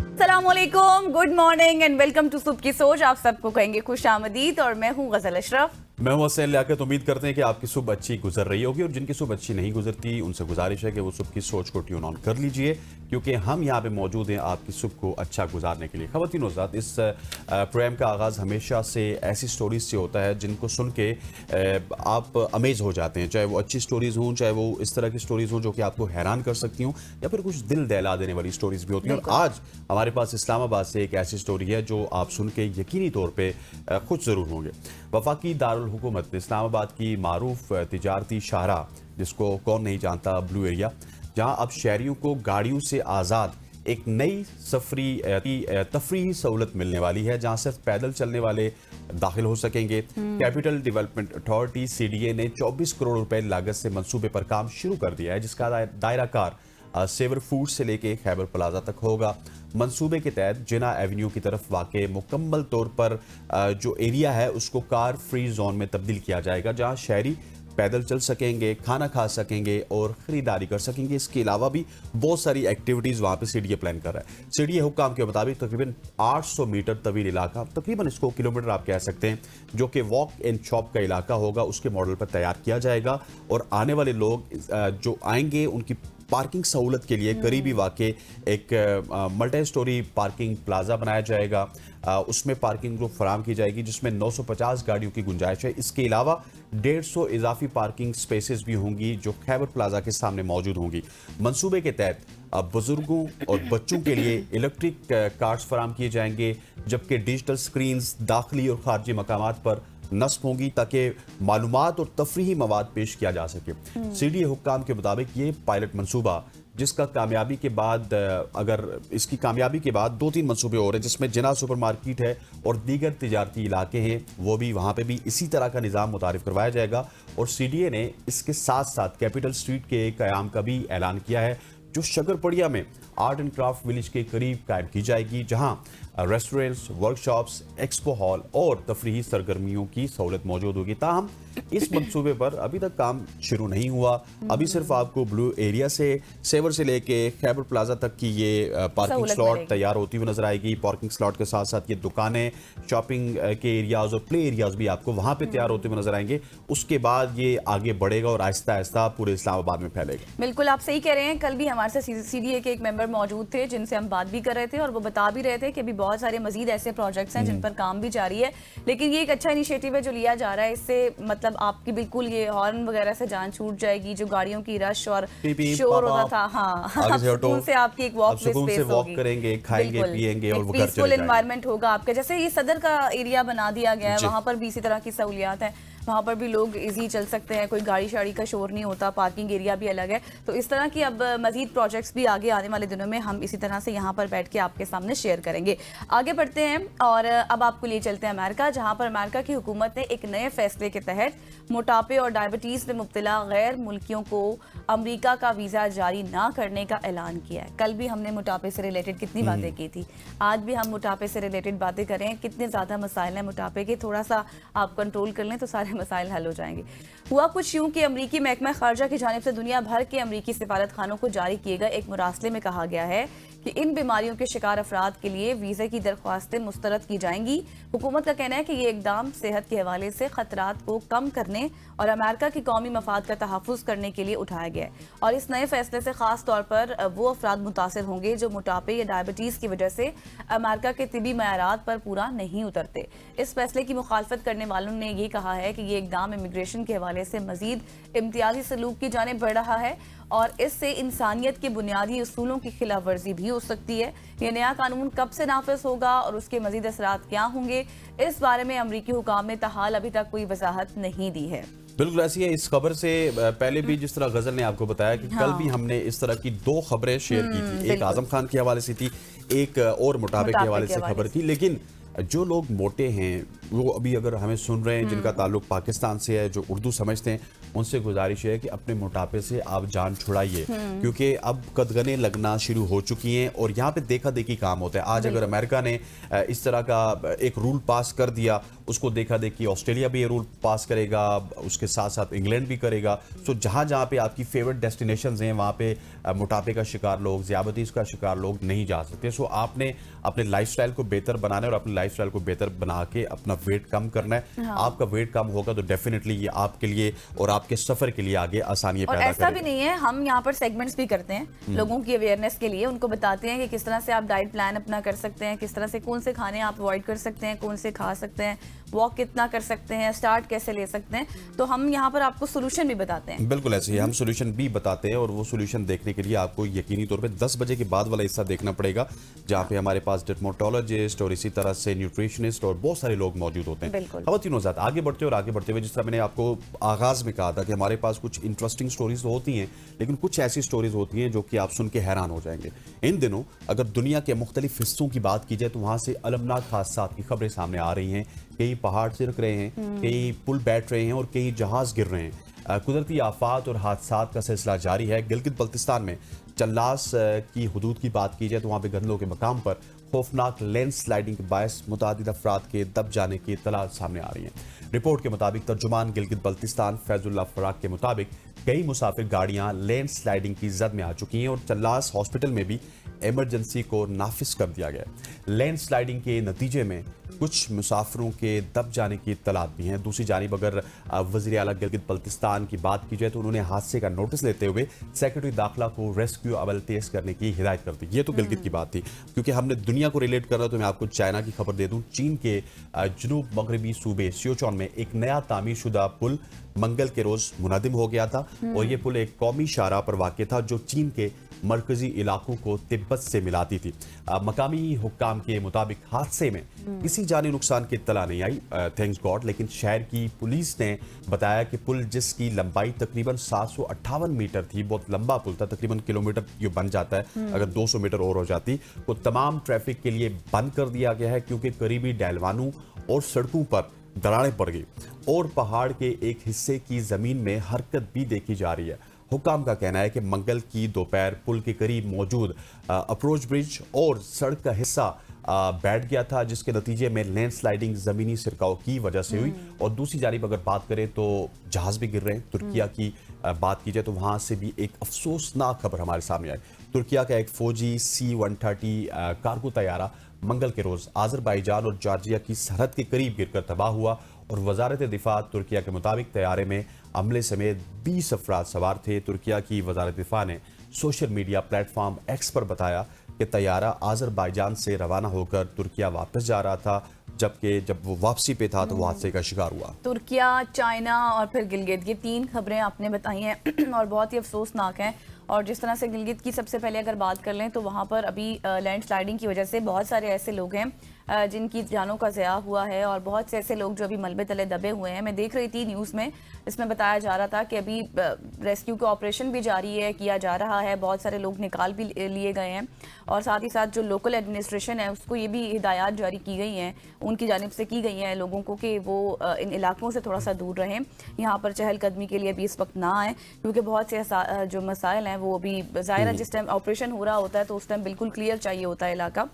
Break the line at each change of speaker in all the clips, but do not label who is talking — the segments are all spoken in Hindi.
अस्सलामुअलैकुम, good morning and welcome to सुबह की सोच। आप सबको कहेंगे खुश आमदीद और मैं हूँ गजल अशरफ।
मैं हूं हसैन लियाकत। उम्मीद करते हैं कि आपकी सुबह अच्छी गुजर रही होगी और जिनकी सुबह अच्छी नहीं गुजरती उनसे गुजारिश है कि वो सुबह की सोच को ट्यून ऑन कर लीजिए, क्योंकि हम यहाँ पे मौजूद हैं आपकी सुबह को अच्छा गुजारने के लिए। ख़वातीन और हज़रात, इस प्रोग्राम का आगाज़ हमेशा से ऐसी स्टोरीज से होता है जिनको सुन के आप अमेज़ हो जाते हैं, चाहे वो अच्छी स्टोरीज़ हों, चाहे वो इस तरह की स्टोरीज़ हों जो कि आपको हैरान कर सकती हों, या फिर कुछ दिल दहला देने वाली स्टोरीज़ भी होती हैं। और आज हमारे पास इस्लामाबाद से एक ऐसी स्टोरी है जो आप सुन के यकीनी तौर पर खुश ज़रूर होंगे। वफाकी दारुल हुकूमत इस्लामाबाद की मारूफ तिजारती शाहरा, जिसको कौन नहीं जानता, ब्लू एरिया, जहां अब शहरियों को गाड़ियों से आज़ाद एक नई तफरीही सहूलत मिलने वाली है, जहां सिर्फ पैदल चलने वाले दाखिल हो सकेंगे। कैपिटल डेवलपमेंट अथॉरिटी CDA ने 24 करोड़ रुपए लागत से मंसूबे पर काम शुरू कर दिया है, जिसका दायरा कार सेवर फूड से लेके खैबर प्लाजा तक होगा। मंसूबे के तहत जिना एवेन्यू की तरफ वाक़ मुकम्मल तौर पर जो एरिया है उसको कार फ्री जोन में तब्दील किया जाएगा, जहां शहरी पैदल चल सकेंगे, खाना खा सकेंगे और ख़रीदारी कर सकेंगे। इसके अलावा भी बहुत सारी एक्टिविटीज़ वहाँ पे CDA प्लान कर रहा है। CDA हुक्काम के मुताबिक तकरीबन 800 मीटर तवील इलाका, तकरीबन इसको किलोमीटर आप कह सकते हैं, जो कि वॉक एंड शॉप का इलाका होगा, उसके मॉडल पर तैयार किया जाएगा। और आने वाले लोग जो आएंगे उनकी पार्किंग सहूलत के लिए करीबी वाक़े एक मल्टी स्टोरी पार्किंग प्लाजा बनाया जाएगा। उसमें पार्किंग ग्रुप फराम की जाएगी, जिसमें 950 गाड़ियों की गुंजाइश है। इसके अलावा 150 इजाफी पार्किंग स्पेसेस भी होंगी जो खैबर प्लाजा के सामने मौजूद होंगी। मंसूबे के तहत अब बुजुर्गों और बच्चों के लिए इलेक्ट्रिक कार्ड्स फराम किए जाएंगे, जबकि डिजिटल स्क्रीन्स दाखिली और खारजी मकामात पर नस्ब होंगी ताकि मालूमात और तफरीही मवाद पेश किया जा सके। CDA हुक्काम के मुताबिक ये पायलट मंसूबा, जिसका कामयाबी के बाद अगर इसकी कामयाबी के बाद 2-3 मंसूबे हो रहे हैं, जिसमें जिना सुपर मार्केट है और दीगर तिजारती इलाके हैं, वो भी वहाँ पे भी इसी तरह का निज़ाम मुतारिफ करवाया जाएगा। और CDA ने इसके साथ साथ कैपिटल स्ट्रीट के क़याम का भी ऐलान किया है, जो शकरपड़िया में आर्ट एंड क्राफ्ट विलेज के करीब कायम की जाएगी, जहां रेस्टोरेंट्स, वर्कशॉप्स, एक्सपो हॉल और तफरीही सरगर्मियों की सहूलत मौजूद होगी। ताहम इस मंसूबे पर अभी तक काम शुरू नहीं हुआ। अभी सिर्फ आपको ब्लू एरिया से सेवर से लेके खैबर प्लाजा तक की ये पार्किंग स्लॉट तैयार होती हुई नजर आएगी। पार्किंग स्लॉट के साथ साथ ये दुकानें, शॉपिंग के एरियाज और प्ले एरियाज भी आपको वहां पे तैयार होते हुए नजर आएंगे। उसके बाद ये आगे बढ़ेगा और आहिस्ता आहिस्ता पूरे इस्लामाबाद में फैलेगा।
बिल्कुल, आप सही कह रहे हैं। कल भी हमारे साथ CDA के एक मेंबर मौजूद थे, जिनसे हम बात भी कर रहे थे और वो बता भी रहे थे कि अभी बहुत सारे मजीद ऐसे प्रोजेक्ट्स हैं जिन पर काम भी जारी है। लेकिन ये एक अच्छा इनिशिएटिव है जो लिया जा रहा है। इससे मतलब आपकी बिल्कुल ये हॉर्न वगैरह से जान छूट जाएगी, जो गाड़ियों की रश और शोर होता था। हाँ, सुकून से आपकी एक वॉक स्पेस होगी,
करेंगे, खाएंगे, पिएंगे और
पीसफुल एनवायरनमेंट होगा आपके। जैसे ये सदर का एरिया बना दिया गया है, वहां पर भी इसी तरह की सहूलियात है। वहाँ पर भी लोग इजी चल सकते हैं, कोई गाड़ी शाड़ी का शोर नहीं होता, पार्किंग एरिया भी अलग है। तो इस तरह की अब मजीद प्रोजेक्ट्स भी आगे आने वाले दिनों में हम इसी तरह से यहाँ पर बैठ के आपके सामने शेयर करेंगे। आगे बढ़ते हैं और अब आपको लिए चलते हैं अमेरिका, जहाँ पर अमेरिका की हुकूमत ने एक नए फैसले के तहत मोटापे और डायबिटीज़ में मुब्तला गैर मुल्कियों को अमेरिका का वीज़ा जारी ना करने का ऐलान किया है। कल भी हमने मोटापे से रिलेटेड कितनी बातें की थी, आज भी हम मोटापे से रिलेटेड बातें करें। कितने ज़्यादा मसाइल हैं मोटापे के, थोड़ा सा आप कंट्रोल कर लें तो सारे मसाइल हल हो जाएंगे। हुआ कुछ यूं कि अमरीकी महकमा खारजा की जानिब से दुनिया भर के अमरीकी सिफारत खानों को जारी किए गए एक मुरासले में कहा गया है कि इन बीमारियों के शिकार अफराद के लिए वीज़े की दरख्वास्तें मुस्तरद की जाएंगी। हुकूमत का कहना है कि ये इकदाम सेहत के हवाले से खतरात को कम करने और अमेरिका की कौमी मफाद का तहफ़्फ़ुज़ करने के लिए उठाया गया है। और इस नए फैसले से ख़ास तौर पर वो अफराद मुतासिर होंगे जो मोटापे या डायबिटीज़ की वजह से अमेरिका के तिबी मयारात पर पूरा नहीं उतरते। इस फैसले की मुखालफत करने वालों ने यह कहा है कि ये इकदाम इमिग्रेशन के हवाले से मज़ीद इम्तियाजी सलूक की जानिब बढ़ रहा है और इससे इंसानियत के बुनियादी उसूलों की खिलाफ वर्जी भी हो सकती है। ये नया कानून कब से नाफिज होगा और उसके मजीद असरात क्या होंगे, इस बारे में अमरीकी हुकाम ने ताहाल अभी तक कोई वजाहत नहीं दी है।
बिल्कुल ऐसी है। इस खबर से पहले भी जिस तरह गजल ने आपको बताया कि कल भी हमने इस तरह की 2 खबरें शेयर की थी, एक आजम खान के हवाले से थी, एक और मोटापे के हवाले से खबर थी। लेकिन जो लोग मोटे हैं वो अभी अगर हमें सुन रहे हैं जिनका ताल्लुक पाकिस्तान से है, जो उर्दू समझते हैं, उनसे गुजारिश है कि अपने मोटापे से आप जान छुड़ाइए, क्योंकि अब कदगने लगना शुरू हो चुकी हैं और यहाँ पे देखा देखी काम होता है। आज अगर अमेरिका ने इस तरह का एक रूल पास कर दिया, उसको देखा देखी ऑस्ट्रेलिया भी ये रूल पास करेगा, उसके साथ साथ इंग्लैंड भी करेगा। सो जहाँ जहाँ पे आपकी फेवरेट डेस्टिनेशंस हैं वहाँ पे मोटापे का शिकार लोग, ज़ियादतीज़ का शिकार लोग नहीं जा सकते। सो आपने अपने लाइफस्टाइल को बेहतर बनाना है और अपने लाइफस्टाइल को बेहतर बना के अपना वेट कम करना है।
हाँ।
आपका वेट कम होगा तो डेफिनेटली ये आपके लिए और आपके सफर के लिए आगे आसानियां
और
पैदा
ऐसा भी
करेगा।
नहीं है, हम यहाँ पर सेगमेंट्स भी करते हैं लोगों की अवेयरनेस के लिए, उनको बताते हैं कि किस तरह से आप डाइट प्लान अपना कर सकते हैं, किस तरह से कौन से खाने आप अवॉइड कर सकते हैं, कौन से खा सकते हैं, वॉक कितना कर सकते हैं, स्टार्ट कैसे ले सकते हैं। तो हम यहाँ पर आपको सोल्यूशन भी बताते हैं।
बिल्कुल ऐसे ही हम सोल्यूशन भी बताते हैं और वो सोल्यूशन देखने के लिए आपको यकीनी तौर पे 10 बजे के बाद वाला हिस्सा देखना पड़ेगा, जहाँ पे हमारे पास डर्मेटोलॉजिस्ट और इसी तरह से न्यूट्रिशनिस्ट और बहुत सारे लोग मौजूद होते हैं।
बिल्कुल।
खवातीनो ज़ात आगे बढ़ते हुए जिस तरह मैंने आपको आगाज में कहा था कि हमारे पास कुछ इंटरेस्टिंग स्टोरीज तो होती हैं, लेकिन कुछ ऐसी स्टोरीज होती हैं जो कि आप सुन के हैरान हो जाएंगे। इन दिनों अगर दुनिया के मुख्तलिफ हिस्सों की बात की जाए तो वहाँ से अलमनाक हादसात की खबरें सामने आ रही हैं। कई पहाड़ सिरक रहे हैं, कई पुल बैठ रहे हैं और कई जहाज गिर रहे हैं। कुदरती आफात और हादसात का सिलसिला जारी है। गिलगित बल्तिस्तान में चल्लास की हुदूद की बात की जाए तो वहाँ पे गंदलों के मकाम पर खौफनाक लैंडस्लाइडिंग के बायस मुतादिद अफराद के दब जाने की इत्तलात सामने आ रही हैं। रिपोर्ट के मुताबिक तर्जुमान गिलगित बल्तिस्तान फैजुल्ला फराक के मुताबिक कई मुसाफिर गाड़ियां लैंडस्लाइडिंग की जद में आ चुकी हैं और चल्लास हॉस्पिटल में भी इमरजेंसी को नाफिज कर दिया गया। लैंडस्लाइडिंग के नतीजे में कुछ मुसाफिरों के दब जाने की इत्तलात भी हैं। दूसरी जानिब अगर वज़ीर आला गिलगित बल्तिस्तान की बात की जाए तो उन्होंने हादसे का नोटिस लेते हुए सेक्रेटरी दाखिला को रेस्क्यू अमल तेज करने की हिदायत कर दी। ये तो गिलगित की बात थी। क्योंकि हमने दुनिया को रिलेट कर रहा तो मैं आपको चाइना की खबर दे दूं। चीन के जनूब मगरबी सूबे सियोचॉन में एक नया तामीर शुदा पुल मंगल के रोज मुनदिम हो गया था और ये पुल एक कौमी शाहराह पर वाक़ था जो चीन के मरकजी इलाकों को तिब्बत से मिलाती थी। मकामी हुक्काम के मुताबिक हादसे में किसी जानी नुकसान की इत्तला नहीं आई, थैंक्स गॉड, लेकिन शहर की पुलिस ने बताया कि पुल जिसकी लंबाई तकरीबन 758 मीटर थी, बहुत लंबा पुल था, तकरीबन किलोमीटर ये बन जाता है अगर 200 मीटर और हो जाती, वो तमाम ट्रैफिक के लिए बंद कर दिया गया है क्योंकि करीबी डैलवानों और सड़कों पर दरारें पड़ गई और पहाड़ के एक हिस्से की जमीन में हरकत भी देखी जा रही है। हुक्काम का कहना है कि मंगल की दोपहर पुल के करीब मौजूद अप्रोच ब्रिज और सड़क का हिस्सा बैठ गया था, जिसके नतीजे में लैंडस्लाइडिंग जमीनी सिरकाव की वजह से हुई। और दूसरी जानिब अगर बात करें तो जहाज भी गिर रहे हैं। तुर्किया की बात की जाए तो वहां से भी एक अफसोसनाक खबर हमारे सामने आई। तुर्किया का एक फौजी C-130 कार्गो तैयारा मंगल के रोज आजरबाईजान और जॉर्जिया की सरहद के करीब गिरकर तबाह हुआ और वजारत दिफा तुर्किया के मुताबिक तैयारे में अमले समेत 20 अफराद सवार थे। तुर्किया की वजारत दिफा ने सोशल मीडिया प्लेटफॉर्म एक्स पर बताया कि तैयारा आजरबाईजान से रवाना होकर तुर्किया वापस जा रहा था, जबकि जब वो वापसी पे था तो वो हादसे का शिकार हुआ।
तुर्किया, चाइना और फिर गिलगित, ये 3 खबरें आपने बताई हैं और बहुत ही अफसोसनाक हैं। और जिस तरह से गिलगित की सबसे पहले अगर बात कर लें तो वहाँ पर अभी लैंडस्लाइडिंग की वजह से बहुत सारे ऐसे लोग हैं जिनकी जानों का ज़या हुआ है और बहुत से ऐसे लोग जो अभी मलबे तले दबे हुए हैं। मैं देख रही थी न्यूज़ में, इसमें बताया जा रहा था कि अभी रेस्क्यू का ऑपरेशन भी जारी है, किया जा रहा है, बहुत सारे लोग निकाल भी लिए गए हैं और साथ ही साथ जो लोकल एडमिनिस्ट्रेशन है उसको ये भी हिदायत जारी की गई हैं, उनकी जानिब से की गई हैं लोगों को कि वो इन इलाकों से थोड़ा सा दूर रहें, यहाँ पर चहलकदमी के लिए भी इस वक्त ना आए, क्योंकि बहुत से जो मसाइल हैं वो अभी ज़ाहिर है जिस टाइम ऑपरेशन हो रहा होता है तो उस टाइम बिल्कुल क्लियर चाहिए होता है इलाका।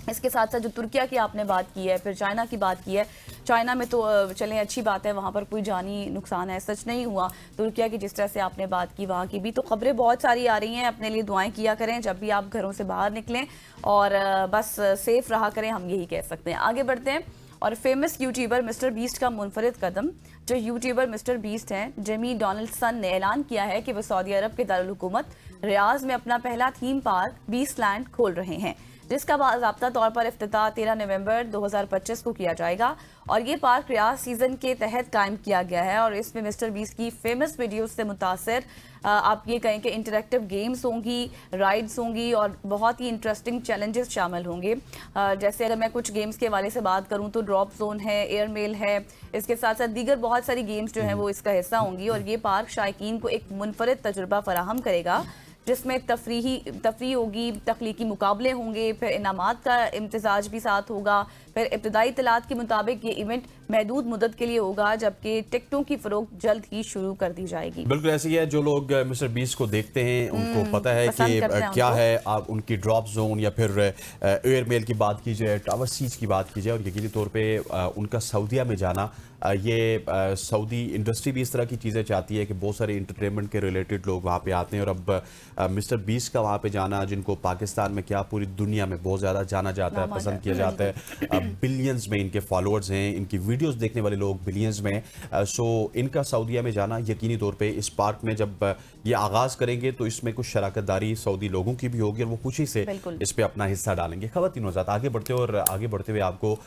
इसके साथ साथ जो तुर्किया की आपने बात की है, फिर चाइना की बात की है, चाइना में तो चलें अच्छी बात है, वहाँ पर कोई जानी नुकसान है सच नहीं हुआ। तुर्किया की जिस तरह से आपने बात की वहाँ की भी तो खबरें बहुत सारी आ रही हैं। अपने लिए दुआएं किया करें जब भी आप घरों से बाहर निकलें और बस सेफ रहा करें, हम यही कह सकते हैं। आगे बढ़ते हैं और फेमस यूट्यूबर मिस्टर बीस्ट का मुनफरिद कदम। जो यूट्यूबर मिस्टर बीस्ट हैं, जेमी डोनाल्डसन ने ऐलान किया है कि वह सऊदी अरब के दारुल हुकूमत रियाज में अपना पहला थीम पार्क बीस्टलैंड खोल रहे हैं, जिसका बाज़ाब्ता तौर पर इफ्तिताह 13 नवंबर 2025 को किया जाएगा। और ये पार्क रियाज सीजन के तहत कायम किया गया है और इसमें मिस्टर बीस्ट की फेमस वीडियोस से मुतासिर आप ये कहें कि इंटरेक्टिव गेम्स होंगी, राइड्स होंगी और बहुत ही इंटरेस्टिंग चैलेंजेस शामिल होंगे। जैसे अगर मैं कुछ गेम्स के हवाले से बात करूं तो ड्रॉप जोन है, एयरमेल है, इसके साथ साथ दीगर बहुत सारी गेम्स जो हैं वो इसका हिस्सा होंगी और ये पार्क शायकीन को एक मुनफरिद तजुर्बा फराहम करेगा जिसमें तफरी होगी, तख्लीकी मुकाबले होंगे, फिर इनामात का इम्तिजाज भी साथ होगा। फिर इब्तदाई इत्तलात के मुताबिक ये इवेंट महदूद मुद्दत के लिए होगा, जबकि टिकटों की फरोख्त जल्द ही शुरू कर दी जाएगी।
बिल्कुल ऐसी है, जो लोग मिस्टर बीस्ट को देखते हैं उनको पता है कि क्या है आप उनकी ड्रॉप जोन या फिर एयरमेल की बात की जाए, टावर सीज की बात की जाए, और यकीनी तौर पे उनका सऊदीया में जाना, ये सऊदी इंडस्ट्री भी इस तरह की चीज़ें चाहती है कि बहुत सारे इंटरटेनमेंट के रिलेटेड लोग वहाँ पे आते हैं। और अब मिस्टर बीस्ट का वहाँ पे जाना, जिनको पाकिस्तान में क्या पूरी दुनिया में बहुत ज़्यादा जाना जाता है, पसंद किया जाता है, बिलियंस में इनके फॉलोअर्स हैं, इनकी वीडियोस देखने वाले लोग बिलियंस में। सो इनका सऊदीया में जाना यकीनी तौर पे इस पार्क में जब ये आगाज़ करेंगे तो इसमें कुछ शराकतदारी सऊदी लोगों की भी होगी और वो खुशी से इस पर अपना हिस्सा डालेंगे। ख़वातीन हज़रात, आगे बढ़ते हुए आपको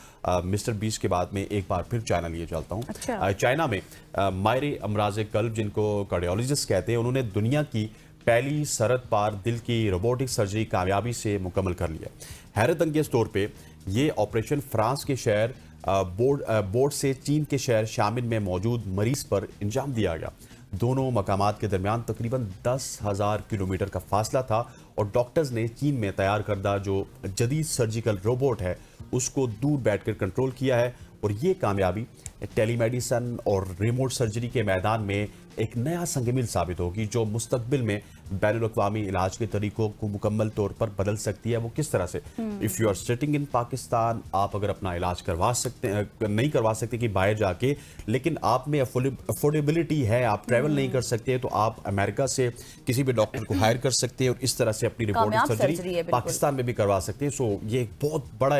मिस्टर बीस्ट के बाद में एक बार फिर चाइना लिए चलता हूँ।
अच्छा।
चाइना में माहिर अमराज कल्ब, जिनको कार्डियोलॉजिस्ट कहते हैं, उन्होंने दुनिया की पहली सरहद पार दिल की रोबोटिक सर्जरी कामयाबी से मुकम्मल कर लिया। हैरत अंगेज तौर पे ये ऑपरेशन फ्रांस के शहर बोर्ड से चीन के शहर शामिल में मौजूद मरीज पर अंजाम दिया गया। दोनों मकामात के दरमियान तकरीबन 10,000 किलोमीटर का फासला था और डॉक्टर्स ने चीन में तैयार करदा जो जदीद सर्जिकल रोबोट है उसको दूर बैठकर कंट्रोल किया है। और ये कामयाबी टेलीमेडिसन और रिमोट सर्जरी के मैदान में एक नया संगमिल साबित होगी, जो मुस्तकबिल में बैनुल-अक़वामी इलाज के तरीकों को मुकम्मल तौर पर बदल सकती है। वो किस तरह से, if you are sitting in Pakistan, आप अगर अपना इलाज करवा सकते हैं, नहीं करवा सकते कि बाहर जाके, लेकिन आप में अफोर्डेबिलिटी है, आप ट्रैवल नहीं कर सकते, तो आप अमेरिका से किसी भी डॉक्टर को हायर कर सकते हैं और इस तरह से अपनी रिपोर्टिंग सर्जरी पाकिस्तान में भी करवा सकते हैं। सो ये एक बहुत बड़ा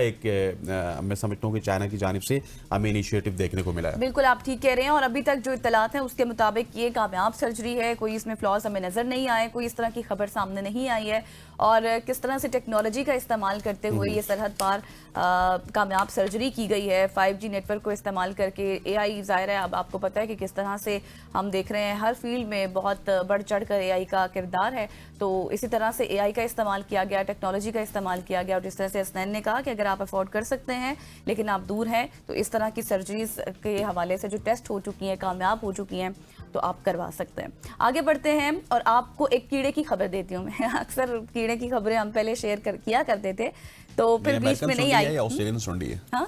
मैं समझता हूँ कि चाइना की जानिब से हमें इनिशिएटिव देखने को मिला है।
बिल्कुल आप ठीक कह रहे हैं, और अभी तक जो इत्तलात हैं उसके मुताबिक ये कामयाब सर्जरी है, कोई इसमें फ्लॉज हमें नजर नहीं आए, कोई इस तरह की खबर सामने नहीं आई है। और किस तरह से टेक्नोलॉजी का इस्तेमाल करते हुए ये सरहद पार कामयाब सर्जरी की गई है 5G नेटवर्क को इस्तेमाल करके। AI ज़ाहिर है, अब आपको पता है कि किस तरह से हम देख रहे हैं हर फील्ड में बहुत बढ़ चढ़ कर AI का किरदार है, तो इसी तरह से AI का इस्तेमाल किया गया, टेक्नोलॉजी का इस्तेमाल किया गया। और जिस तरह से हसनैन ने कहा कि अगर आप अफोर्ड कर सकते हैं लेकिन आप दूर हैं, तो इस तरह की सर्जरीज के हवाले से जो टेस्ट हो चुकी हैं, कामयाब हो चुकी हैं, तो आप करवा सकते हैं। आगे बढ़ते हैं और आपको एक कीड़े की खबर देती हूँ मैं। अक्सर कीड़े की खबरें हम पहले शेयर किया करते थे, तो फिर बीच में नहीं आई।
ऑस्ट्रेलियन सुंडी है।
हाँ,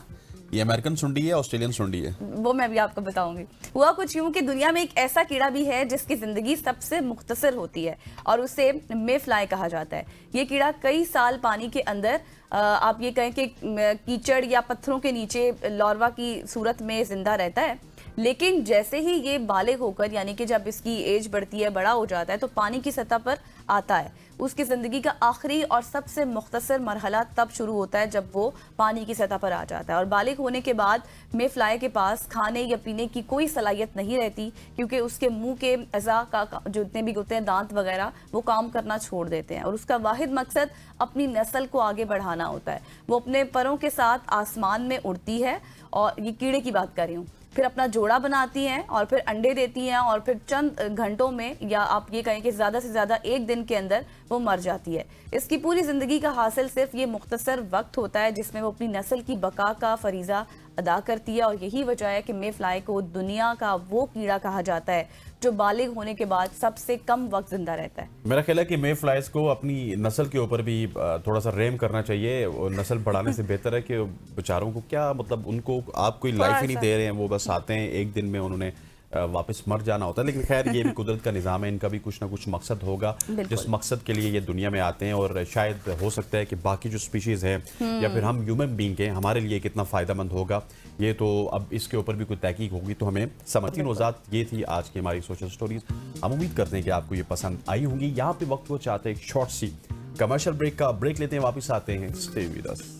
ये अमेरिकन सुंडी है, ऑस्ट्रेलियन सुंडी है,
वो मैं भी आपको बताऊंगी। हुआ कुछ यूं कि दुनिया में एक ऐसा कीड़ा भी है जिसकी जिंदगी सबसे मुख्तसर होती है और उसे मे फ्लाई कहा जाता है। ये कीड़ा कई साल पानी के अंदर, आप ये कहें कि कीचड़ या पत्थरों के नीचे लार्वा की सूरत में जिंदा रहता है, लेकिन जैसे ही ये बालिग होकर, यानी कि जब इसकी एज बढ़ती है, बड़ा हो जाता है, तो पानी की सतह पर आता है। उसकी ज़िंदगी का आखिरी और सबसे मुख्तसर मरहला तब शुरू होता है जब वो पानी की सतह पर आ जाता है। और बालिग होने के बाद मे फ्लाई के पास खाने या पीने की कोई सलाहियत नहीं रहती, क्योंकि उसके मुंह के अज़ा का जो जितने भी होते हैं, दांत वगैरह, वो काम करना छोड़ देते हैं और उसका वाहिद मकसद अपनी नस्ल को आगे बढ़ाना होता है। वो अपने परों के साथ आसमान में उड़ती है, और ये कीड़े की बात कर रही हूँ, फिर अपना जोड़ा बनाती हैं और फिर अंडे देती हैं और फिर चंद घंटों में, या आप ये कहें कि ज़्यादा से ज़्यादा एक दिन के अंदर वो मर जाती है। इसकी पूरी ज़िंदगी का हासिल सिर्फ ये मुख्तसर वक्त होता है जिसमें वो अपनी नस्ल की बका का फरीज़ा अदा करती है। और यही वजह है कि मे फ्लाई को दुनिया का वो कीड़ा कहा जाता है जो बालिग होने के बाद सबसे कम वक्त जिंदा रहता है।
मेरा ख्याल है कि मे फ्लाइज को अपनी नस्ल के ऊपर भी थोड़ा सा रेम करना चाहिए। नस्ल बढ़ाने से बेहतर है कि बेचारों को क्या मतलब, उनको आप कोई लाइफ ही नहीं दे रहे हैं, वो बस आते हैं, एक दिन में उन्होंने वापस मर जाना होता है। लेकिन खैर ये भी कुदरत का निज़ाम है, इनका भी कुछ ना कुछ मकसद होगा जिस मकसद के लिए ये दुनिया में आते हैं। और शायद हो सकता है कि बाकी जो स्पीशीज़ हैं या फिर हम ह्यूमन बींग हैं, हमारे लिए कितना फ़ायदेमंद होगा, ये तो अब इसके ऊपर भी कोई तहकीक होगी तो हमें समझ। नौज़ात, ये थी आज की हमारी सोशल स्टोरीज। हम उम्मीद करते हैं कि आपको ये पसंद आई होंगी। यहाँ पे वक्त वो चाहते हैं एक शॉर्ट सी कमर्शियल ब्रेक लेते हैं, वापस आते हैं। Stay with us.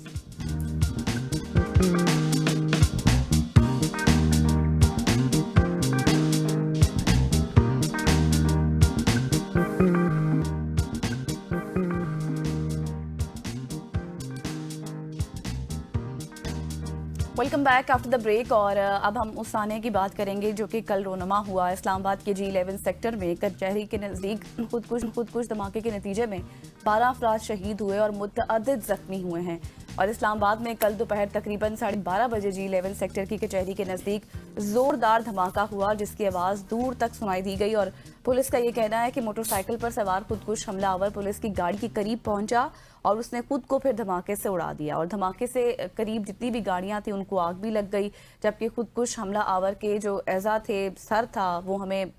Welcome back after the break. और अब हम उस साने की बात करेंगे जो कि कल रोनमा हुआ। इस्लामाबाद के G11 सेक्टर में कचहरी के नज़दीक खुदकुश धमाके के नतीजे में 12 अफराद शहीद हुए और मुतअद्दिद जख्मी हुए हैं। और इस्लामाबाद में कल दोपहर तकरीबन 12:30 बजे G11 सेक्टर की कचहरी के नज़दीक जोरदार धमाका हुआ जिसकी आवाज दूर तक सुनाई दी गई और पुलिस का ये कहना है कि मोटरसाइकिल पर सवार खुदकुश हमलावर पुलिस की गाड़ी के करीब पहुंचा और उसने खुद को फिर धमाके से उड़ा दिया और धमाके से करीब जितनी भी गाड़ियां थी उनको आग भी लग गई, जबकि खुदकुश हमला आवर के जो एजा थे, सर था, वो हमें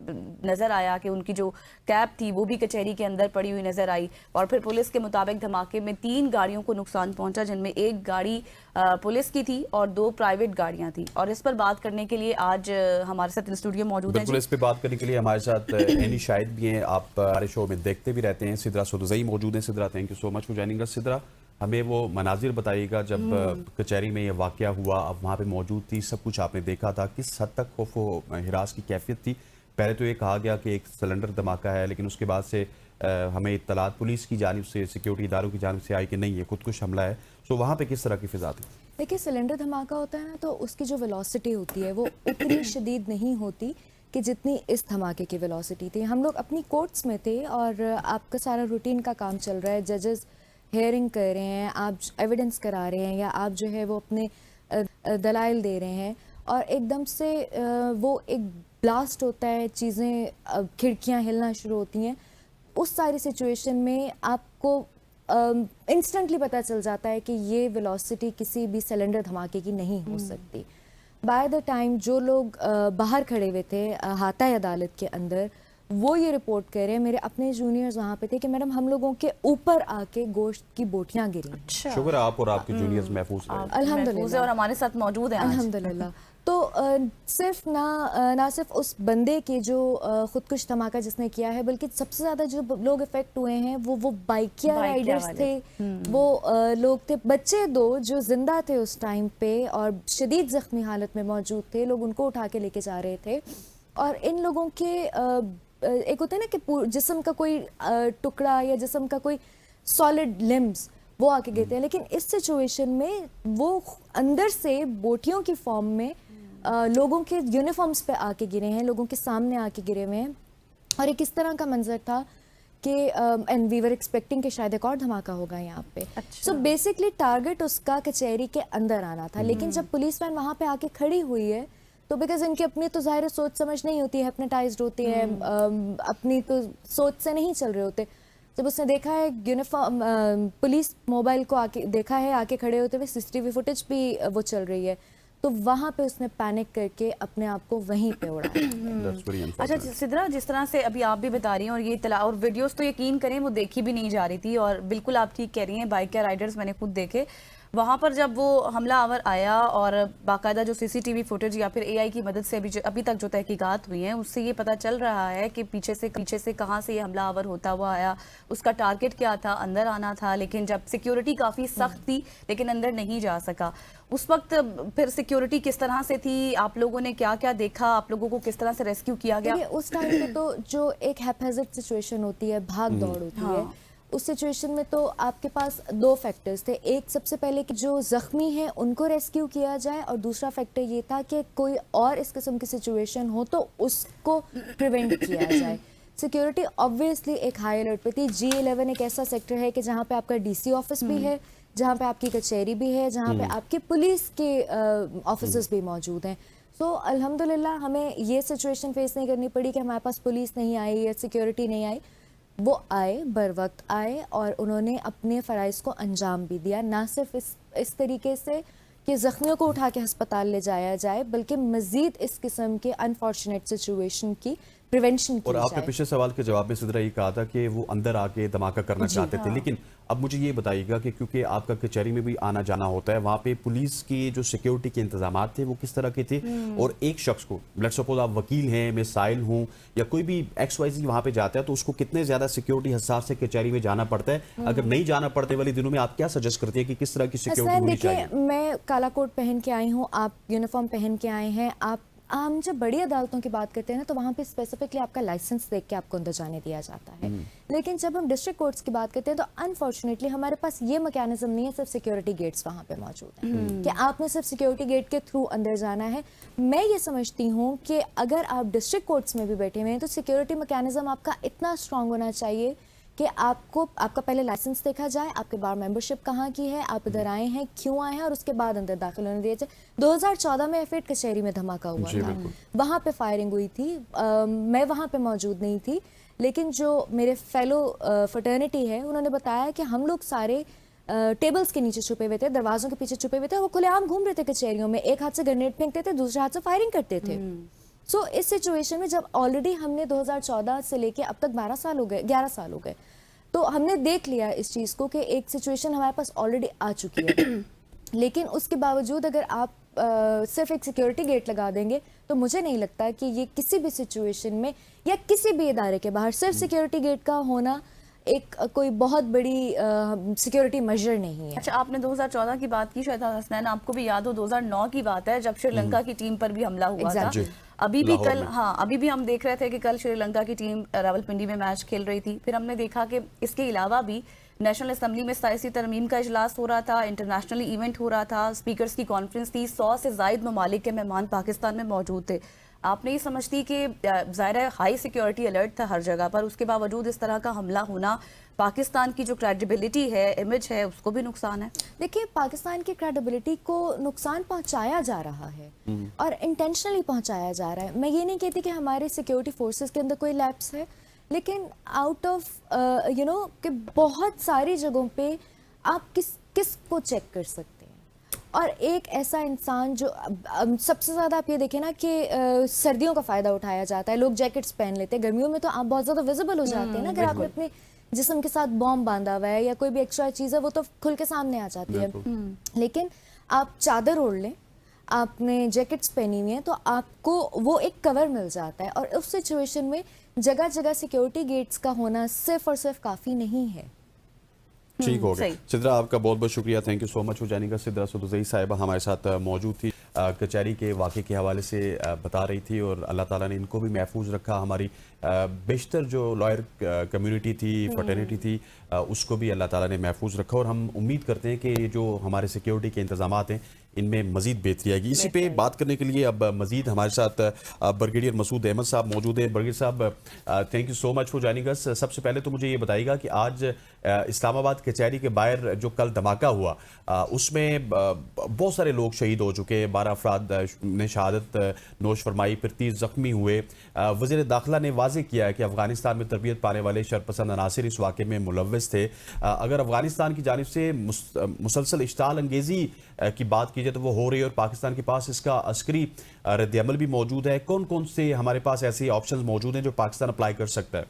नजर आया कि उनकी जो कैप थी वो भी कचहरी के अंदर पड़ी हुई नजर आई। और फिर पुलिस के मुताबिक धमाके में 3 गाड़ियों को नुकसान पहुंचा, जिनमें एक गाड़ी पुलिस की थी और 2 प्राइवेट गाड़ियां थी। और इस पर बात करने के लिए आज हमारे साथ स्टूडियो मौजूद है।
इस पे बात करने के लिए हमारे साथ एनी शाहिद भी हैं, आप हमारे शो में देखते भी रहते हैं। सिद्रा सुदुज़ई मौजूद हैं। Sidra, thank you so much for joining us. Sidra, हमें वो मनाजिर बताइएगा जब कचहरी में ये वाकया हुआ, अब वहाँ पे मौजूद थी, सब कुछ आपने देखा था, किस हद तक खौफ व हिरास की कैफियत थी? पहले तो ये कहा गया कि एक सिलेंडर धमाका है, लेकिन उसके बाद से हमें इत्तलात पुलिस की जानिब से, सिक्योरिटी इदारों की जानिब से आई कि नहीं, ये खुदकुश हमला है। सो वहाँ पे किस तरह की फिजा थी?
देखिए, सिलेंडर धमाका होता है ना, तो उसकी जो वेलोसिटी होती है वो उतनी शदीद नहीं होती कि जितनी इस धमाके की वेलोसिटी थी। हम लोग अपनी कोर्ट्स में थे और आपका सारा रूटीन का काम चल रहा है, जजेस हेयरिंग कर रहे हैं, आप एविडेंस करा रहे हैं या आप जो है वो अपने दलाइल दे रहे हैं, और एकदम से वो एक ब्लास्ट होता है, चीज़ें, खिड़कियां हिलना शुरू होती हैं। उस सारी सिचुएशन में आपको इंस्टेंटली पता चल जाता है कि ये वेलोसिटी किसी भी सिलेंडर धमाके की नहीं हो सकती। बाय द टाइम जो लोग बाहर खड़े हुए थे हाता अदालत के अंदर, वो ये रिपोर्ट कर रहे हैं, मेरे अपने जूनियर्स वहाँ पे थे, कि मैडम हम लोगों के ऊपर आके गोश्त की बोटियां गिरी।
अच्छा।
शुक्र है आप और आपके जूनियर्स महफूज रहे।
अल्हम्दुलिल्लाह,
और हमारे साथ मौजूद हैं आज।
अल्हम्दुलिल्लाह। तो सिर्फ ना सिर्फ उस बंदे के जो खुदकुश धमाका जिसने किया है, बल्कि सबसे ज़्यादा जो लोग इफेक्ट हुए हैं वो बाइकिया राइडर्स थे, वो लोग थे, बच्चे 2 जो जिंदा थे उस टाइम पे और शदीद ज़ख्मी हालत में मौजूद थे, लोग उनको उठा के लेके जा रहे थे। और इन लोगों के एक होता है ना कि जिस्म का कोई टुकड़ा या जिस्म का कोई सॉलिड लिम्स वो आके गिरते हैं, लेकिन इस सिचुएशन में वो अंदर से बोटियों की फॉर्म में लोगों के यूनिफॉर्म्स पे आके गिरे हैं, लोगों के सामने आके गिरे हुए हैं। और एक इस तरह का मंजर था कि एंड वी वर एक्सपेक्टिंग कि शायद एक और धमाका होगा यहाँ पे। सो बेसिकली टारगेट उसका कचहरी के अंदर आना था, लेकिन जब पुलिस वैन वहाँ पे आके खड़ी हुई है तो बिकॉज इनकी अपनी तो ज़ाहिर सोच समझ नहीं होती है, हिप्नोटाइज्ड होती है, अपनी तो सोच से नहीं चल रहे होते। जब उसने देखा है यूनिफॉर्म पुलिस मोबाइल को आके देखा है, आके खड़े होते हुए CCTV फुटेज भी वो चल रही है, तो वहाँ पे उसने पैनिक करके अपने आप को वहीं पे उड़ाया।
अच्छा सिद्रा, जिस तरह से अभी आप भी बता रही हैं और ये इतला और वीडियोस तो यकीन करें वो देखी भी नहीं जा रही थी, और बिल्कुल आप ठीक कह रही हैं, बाइक के राइडर्स मैंने खुद देखे। वहाँ पर जब वो हमलावर आया और बाकायदा जो CCTV फुटेज या फिर AI की मदद से अभी तक जो तहकीकात हुई हैं उससे ये पता चल रहा है कि पीछे से कहाँ से ये हमलावर होता हुआ आया, उसका टारगेट क्या था, अंदर आना था, लेकिन जब सिक्योरिटी काफ़ी सख्त थी लेकिन अंदर नहीं जा सका। उस वक्त फिर सिक्योरिटी किस तरह से थी, आप लोगों ने क्या क्या देखा, आप लोगों को किस तरह से रेस्क्यू किया गया?
उस टाइम पे तो जो एक हैप्पैज़र्ड सिचुएशन होती है, भाग दौड़ होती है, उस सिचुएशन में तो आपके पास 2 फैक्टर्स थे। एक, सबसे पहले कि जो ज़ख्मी हैं उनको रेस्क्यू किया जाए, और दूसरा फैक्टर ये था कि कोई और इस किस्म की सिचुएशन हो तो उसको प्रिवेंट किया जाए। सिक्योरिटी ऑब्वियसली एक हाई अलर्ट पे थी। G11 एक ऐसा सेक्टर है कि जहाँ पे आपका DC ऑफिस भी है, जहाँ पे आपकी कचहरी भी है, जहाँ पे आपके पुलिस के ऑफिसर्स भी मौजूद हैं। सो अल्हम्दुलिल्लाह हमें ये सिचुएशन फेस नहीं करनी पड़ी कि हमारे पास पुलिस नहीं आई या सिक्योरिटी नहीं आई। वो आए, बर वक्त आए, और उन्होंने अपने फ़राइज़ को अंजाम भी दिया, ना सिर्फ इस तरीके से कि ज़ख्मियों को उठा के अस्पताल ले जाया जाए, बल्कि मज़ीद इस किस्म के अनफॉर्चुनेट सिचुएशन की प्रिवेंशन की
और आपने
जाए।
पिछले सवाल के जवाब में सिद्रा ये कहा था कि वो अंदर आके धमाका करना चाहते थे, लेकिन अब मुझे ये बताइएगा कि क्योंकि आपका कचहरी में भी आना जाना होता है, वहाँ पे पुलिस की जो सिक्योरिटी के इंतजाम थे वो किस तरह के थे? और एक शख्स को, लेट्स सपोज आप वकील हैं, मैं साहिल हूँ, या कोई भी XYZ वहाँ पे जाता है, तो उसको कितने ज्यादा सिक्योरिटी हसास से कचहरी में जाना पड़ता है? अगर नहीं जाना पड़ते वाले दिनों में आप क्या सजेस्ट करती है कि किस तरह की सिक्योरिटी होनी चाहिए?
मैं काला कोट पहन के आई हूँ, आप यूनिफॉर्म पहन के आए हैं, आप हम जब बड़ी अदालतों की बात करते हैं ना, तो वहाँ पे स्पेसिफिकली आपका लाइसेंस देख के आपको अंदर जाने दिया जाता है। लेकिन जब हम डिस्ट्रिक्ट कोर्ट्स की बात करते हैं तो अनफॉर्चुनेटली हमारे पास ये मैकेनिज्म नहीं है, सिर्फ सिक्योरिटी गेट्स वहाँ पे मौजूद हैं कि आपने सिर्फ सिक्योरिटी गेट के थ्रू अंदर जाना है। मैं ये समझती हूँ कि अगर आप डिस्ट्रिक्ट कोर्ट्स में भी बैठे हुए हैं तो सिक्योरिटी मैकेनिज्म आपका इतना स्ट्रांग होना चाहिए कि आपको आपका पहले लाइसेंस देखा जाए, आपके बार मेंबरशिप कहाँ की है, आप इधर आए हैं क्यों आए हैं, और उसके बाद अंदर दाखिल होने दिया जाए। 2014 में F8 कचहरी में धमाका हुआ
जी,
था,
बिल्कुल।
वहाँ पे फायरिंग हुई थी। मैं वहाँ पे मौजूद नहीं थी, लेकिन जो मेरे फेलो फ्रेटर्निटी है उन्होंने बताया कि हम लोग सारे टेबल्स के नीचे छुपे हुए थे, दरवाजों के पीछे छुपे हुए थे, वो खुलेआम घूम रहे थे कचहरियों में, एक हाथ से ग्रेनेड फेंकते थे, दूसरे हाथ से फायरिंग करते थे। सो इस सिचुएशन में जब ऑलरेडी हमने 2014 से लेके अब तक 12 साल हो गए, 11 साल हो गए, तो हमने देख लिया इस चीज़ को कि एक सिचुएशन हमारे पास ऑलरेडी आ चुकी है। लेकिन उसके बावजूद अगर आप सिर्फ एक सिक्योरिटी गेट लगा देंगे तो मुझे नहीं लगता कि ये किसी भी सिचुएशन में या किसी भी इदारे के बाहर सिर्फ सिक्योरिटी गेट का होना एक कोई बहुत बड़ी सिक्योरिटी मेजर नहीं है।
अच्छा, आपने 2014 की बात की, शायद हसनैन आपको भी याद हो 2009 की बात है जब श्रीलंका की टीम पर भी हमला हुआ था।
Exactly.
अभी भी
लाहौर
कल,
में।
हाँ, अभी भी हम देख रहे थे कि कल श्रीलंका की टीम रावलपिंडी में मैच खेल रही थी। फिर हमने देखा कि इसके अलावा भी नेशनल असेंबली में सियासी तरमीम का इजलास हो रहा था, इंटरनेशनल इवेंट हो रहा था, स्पीकर्स की कॉन्फ्रेंस थी, 100 से जायद ममालिक के मेहमान पाकिस्तान में मौजूद थे। आपने ये समझती कि ज़ाहिर है हाई सिक्योरिटी अलर्ट था हर जगह पर, उसके बावजूद इस तरह का हमला होना पाकिस्तान की जो क्रेडिबिलिटी है, इमेज है, उसको भी नुकसान है?
देखिए, पाकिस्तान की क्रेडिबिलिटी को नुकसान पहुंचाया जा रहा है और इंटेंशनली पहुंचाया जा रहा है। मैं ये नहीं कहती कि हमारे सिक्योरिटी फोर्सेस के अंदर कोई लैप्स है, लेकिन आउट ऑफ यू नो कि बहुत सारी जगहों पे आप किस को चेक कर सकते हैं। और एक ऐसा इंसान जो सबसे ज़्यादा आप ये देखें ना कि सर्दियों का फ़ायदा उठाया जाता है, लोग जैकेट्स पहन लेते हैं, गर्मियों में तो आप बहुत ज़्यादा विजिबल हो जाते हैं ना, अगर आपने अपने जिस्म के साथ बॉम्ब बांधा हुआ है या कोई भी एक्स्ट्रा चीज़ है वो तो खुल के सामने आ जाती है। लेकिन आप चादर ओढ़ लें, आपने जैकेट्स पहनी हुई हैं, तो आपको वो एक कवर मिल जाता है। और उस सिचुएशन में जगह जगह सिक्योरिटी गेट्स का होना सिर्फ और सिर्फ काफ़ी नहीं है।
ठीक हो गया।
सही।
सिद्रा, आपका बहुत बहुत शुक्रिया, थैंक यू सो मच हो जाने का। सिद्रा सदुज़ई साहिबा हमारे साथ मौजूद थी, कचहरी के वाक़े के हवाले से बता रही थी, और अल्लाह ताला ने इनको भी महफूज रखा। हमारी बेशतर जो लॉयर कम्युनिटी थी, फ्रेटर्निटी थी, उसको भी अल्लाह ताला ने महफूज रखा, और हम उम्मीद करते हैं कि ये जो हमारे सिक्योरिटी के इंतजामात हैं इनमें मजीद बेहतरी आएगी। इसी पे बात करने के लिए अब मजीद हमारे साथ ब्रिगेडियर मसूद अहमद साहब मौजूद हैं। ब्रिगेडियर साहब, thank you so much for joining us. सबसे पहले तो मुझे ये बताइएगा कि आज इस्लामाबाद कचहरी के बाहर जो कल धमाका हुआ, उसमें बहुत सारे लोग शहीद हो चुके हैं, 12 अफराद ने शहादत नोश फरमाई, फिर 30 जख्मी हुए। वज़ीर दाखिला ने वाज़ेह किया है कि अफगानिस्तान में तरबियत पाने वाले शरपसंद अनासिर इस वाक़े में मुलव्वस थे। अगर अफगानिस्तान की जानिब से मुसलसल इश्ताल अंगेज़ी की बात की जाए तो वो हो रही है, और पाकिस्तान के पास इसका अस्करी रद्द-ए-अमल भी मौजूद है। कौन कौन से हमारे पास ऐसे ऑप्शंस मौजूद हैं जो पाकिस्तान अप्लाई कर सकता है?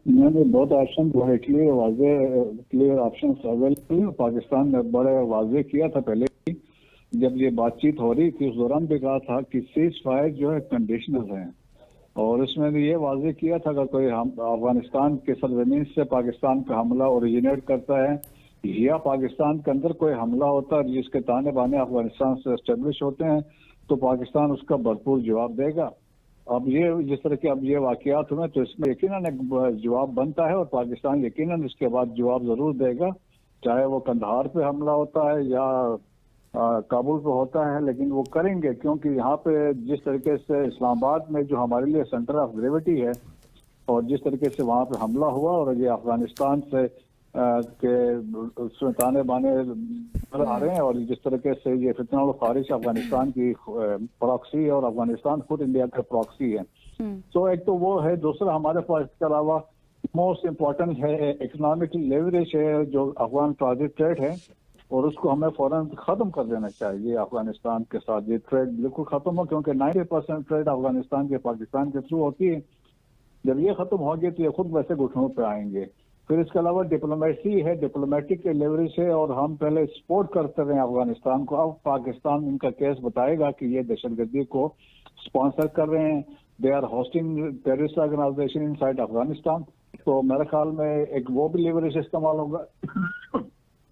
नहीं, बहुत ऑप्शन जो है क्लियर ऑप्शन अवेलेबल। पाकिस्तान ने बड़े वाजे किया था पहले ही, जब ये बातचीत हो रही थी उस दौरान भी कहा था कि सीज फायर जो है कंडीशनल है, और इसमें भी ये वाजे किया था कि कोई अफगानिस्तान के सरजमीन से पाकिस्तान पे हमला ओरिजिनेट करता है या पाकिस्तान के अंदर कोई हमला होता है जिसके ताने बाने अफगानिस्तान से एस्टेब्लिश होते हैं, तो पाकिस्तान उसका भरपूर जवाब देगा। अब ये जिस तरह के अब ये वाकयात हुए तो इसमें यकीनन एक जवाब बनता है, और पाकिस्तान यकीनन इसके बाद जवाब जरूर देगा, चाहे वो कंधार पे हमला होता है या काबुल पे होता है, लेकिन वो करेंगे, क्योंकि यहाँ पे जिस तरीके से इस्लामाबाद में जो हमारे लिए सेंटर ऑफ ग्रेविटी है, और जिस तरीके से वहाँ पे हमला हुआ, और ये अफगानिस्तान से के उसमें ताने बाने आ रहे हैं, और जिस तरीके से ये फितना और खारिश अफगानिस्तान की प्रॉक्सी और अफगानिस्तान खुद इंडिया का प्रॉक्सी है। तो एक तो वो है, दूसरा हमारे पास इसके अलावा मोस्ट इम्पोर्टेंट है इकोनॉमिक लेवरेज है जो अफगान ट्रांजिट ट्रेड है, और उसको हमें फौरन खत्म कर देना चाहिए अफगानिस्तान के साथ। ये ट्रेड बिल्कुल खत्म हो, क्योंकि 90% ट्रेड अफगानिस्तान के पाकिस्तान के थ्रू होती है। जब ये खत्म होगी तो ये खुद वैसे घुटनों पे आएंगे। फिर इसके अलावा डिप्लोमेसी है, डिप्लोमेटिक लेवरेज है, और हम पहले सपोर्ट करते रहे अफगानिस्तान को। अब पाकिस्तान इनका केस बताएगा कि ये दहशतगर्दी को स्पॉन्सर कर रहे हैं, they are hosting terrorist organisation inside Afghanistan. तो मेरे ख्याल में एक वो भी लेवरेज इस्तेमाल होगा।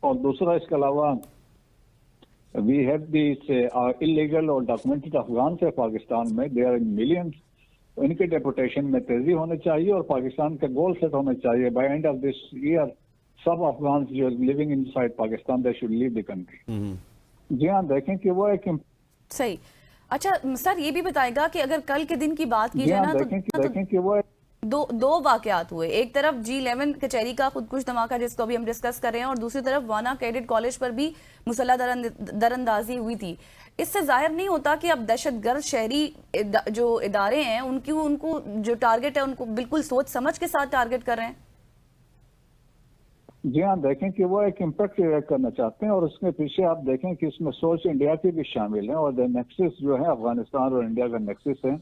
और दूसरा इसके अलावा वी हैव दिस इलीगल और डॉक्यूमेंटेड अफगान है पाकिस्तान में, दे आर इन मिलियंस। इनके डेपुटेशन में तेजी होनी चाहिए, और पाकिस्तान का गोल सेट होना चाहिए by end of this year सब अफगान जो living inside Pakistan they should leave the country. जी हाँ, देखें कि वो एक
सही। अच्छा सर, ये भी बताएगा कि अगर कल के दिन की बात की
जी
जाए
हाँ,
ना
देखें कि वो
दो वाकयात हुए। एक तरफ G11 कचहरी का खुदकुश धमाका जिसको अभी हम डिस्कस कर रहे हैं, और दूसरी तरफ वाना कैडेट कॉलेज पर भी मुसल्ला दरअंदाजी हुई थी। इससे जाहिर नहीं होता कि अब दहशतगर्द शहरी जो इदारे हैं उनको जो टारगेट है उनको बिल्कुल सोच समझ के साथ टारगेट कर रहे हैं?
जी हाँ, देखें कि वो एक इम्पैक्ट क्रिएट करना चाहते हैं और उसके पीछे आप देखें कि इसमें सोच इंडिया की भी शामिल है और नेक्सस जो है अफगानिस्तान और इंडिया का नेक्सस है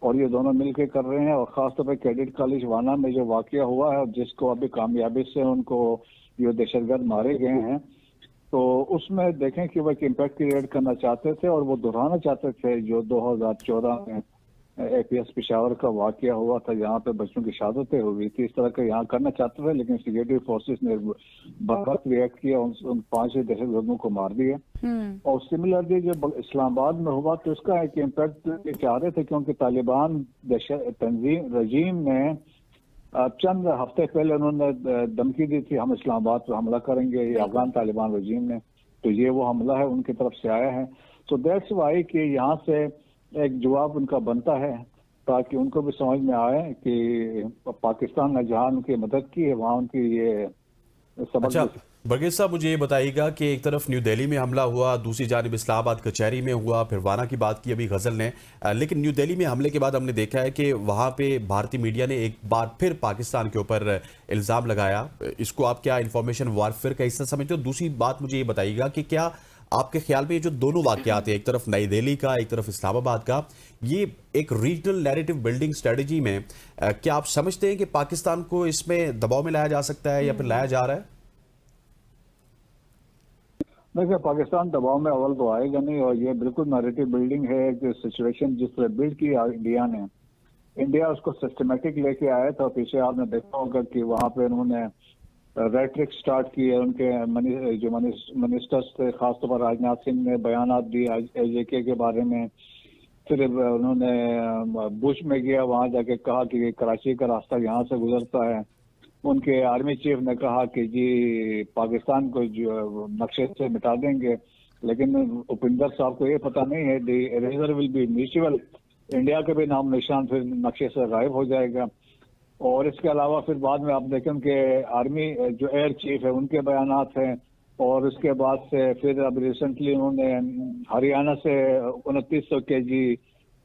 और ये दोनों मिलकर कर रहे हैं। और खासतौर पर कैडेट कॉलेज वाना में जो वाकया हुआ है जिसको अभी कामयाबी से उनको ये दहशतगर्द मारे गए हैं, तो उसमें देखें कि वो एक इम्पैक्ट क्रिएट करना चाहते थे और वो दोहराना चाहते थे जो 2014 में APS पिशावर का वाकया हुआ था, यहाँ पे बच्चों की शहादतें हुई थी। इस तरह का यहाँ करना चाहते थे, लेकिन सिक्योरिटी फोर्सेस ने बर्बाद रिएक्ट किया, उन 5 दहशतगर्दों को मार दिया। और सिमिलरली जब इस्लामाबाद में हुआ तो उसका एक इम्पैक्ट चाह रहे थे, क्योंकि तालिबान तंजीम रजीम ने चंद हफ्ते पहले उन्होंने धमकी दी थी हम इस्लामाबाद पर हमला करेंगे, ये अफगान तालिबान रजीम ने, तो ये वो हमला है उनकी तरफ से आया है। तो दैट्स वाई कि यहाँ से एक जवाब उनका बनता है ताकि उनको भी समझ में आए कि पाकिस्तान ने जहाँ उनकी मदद की है वहाँ उनकी ये सबक।
अच्छा बरगेज साहब, मुझे ये बताइएगा कि एक तरफ न्यू दिल्ली में हमला हुआ, दूसरी जानिब इस्लामाबाद कचहरी में हुआ, फिर वाना की बात की अभी गजल ने, लेकिन न्यू दिल्ली में हमले के बाद हमने देखा है कि वहाँ पे भारतीय मीडिया ने एक बार फिर पाकिस्तान के ऊपर इल्ज़ाम लगाया। इसको आप क्या इंफॉर्मेशन वारफेयर का हिस्सा समझते हो? दूसरी बात मुझे ये बताइएगा कि क्या आपके ख्याल में ये जो दोनों वाकयात हैं, एक तरफ नई दिल्ली का एक तरफ इस्लामाबाद का, ये एक रीजनल नैरेटिव बिल्डिंग स्ट्रेटजी में क्या आप समझते हैं कि पाकिस्तान को इसमें दबाव में लाया जा सकता है या फिर लाया जा रहा है?
देखिए, पाकिस्तान दबाव में अव्वल तो आएगा नहीं और ये बिल्कुल नैरेटिव बिल्डिंग है कि सिचुएशन जिस तरह बिल्ड की इंडिया उसको सिस्टमेटिक लेके आया था। पीछे आपने देखा होगा कि वहाँ पे उन्होंने रेट्रिक स्टार्ट की है, उनके जो मिनिस्टर्स थे, खासतौर पर राजनाथ सिंह ने बयानात दिए AJK के बारे में। फिर उन्होंने बुश में गया, वहाँ जाके कहा कि कराची का रास्ता यहाँ से गुजरता है। उनके आर्मी चीफ ने कहा कि जी पाकिस्तान को जो नक्शे से मिटा देंगे, लेकिन उपिंदर साहब को ये पता नहीं है the eraser will be mutual, India के भी नाम निशान फिर नक्शे से गायब हो जाएगा। और इसके अलावा फिर बाद में आप देखें कि आर्मी जो एयर चीफ है उनके बयानात हैं। और उसके बाद से फिर अब रिसेंटली उन्होंने हरियाणा से 2900 kg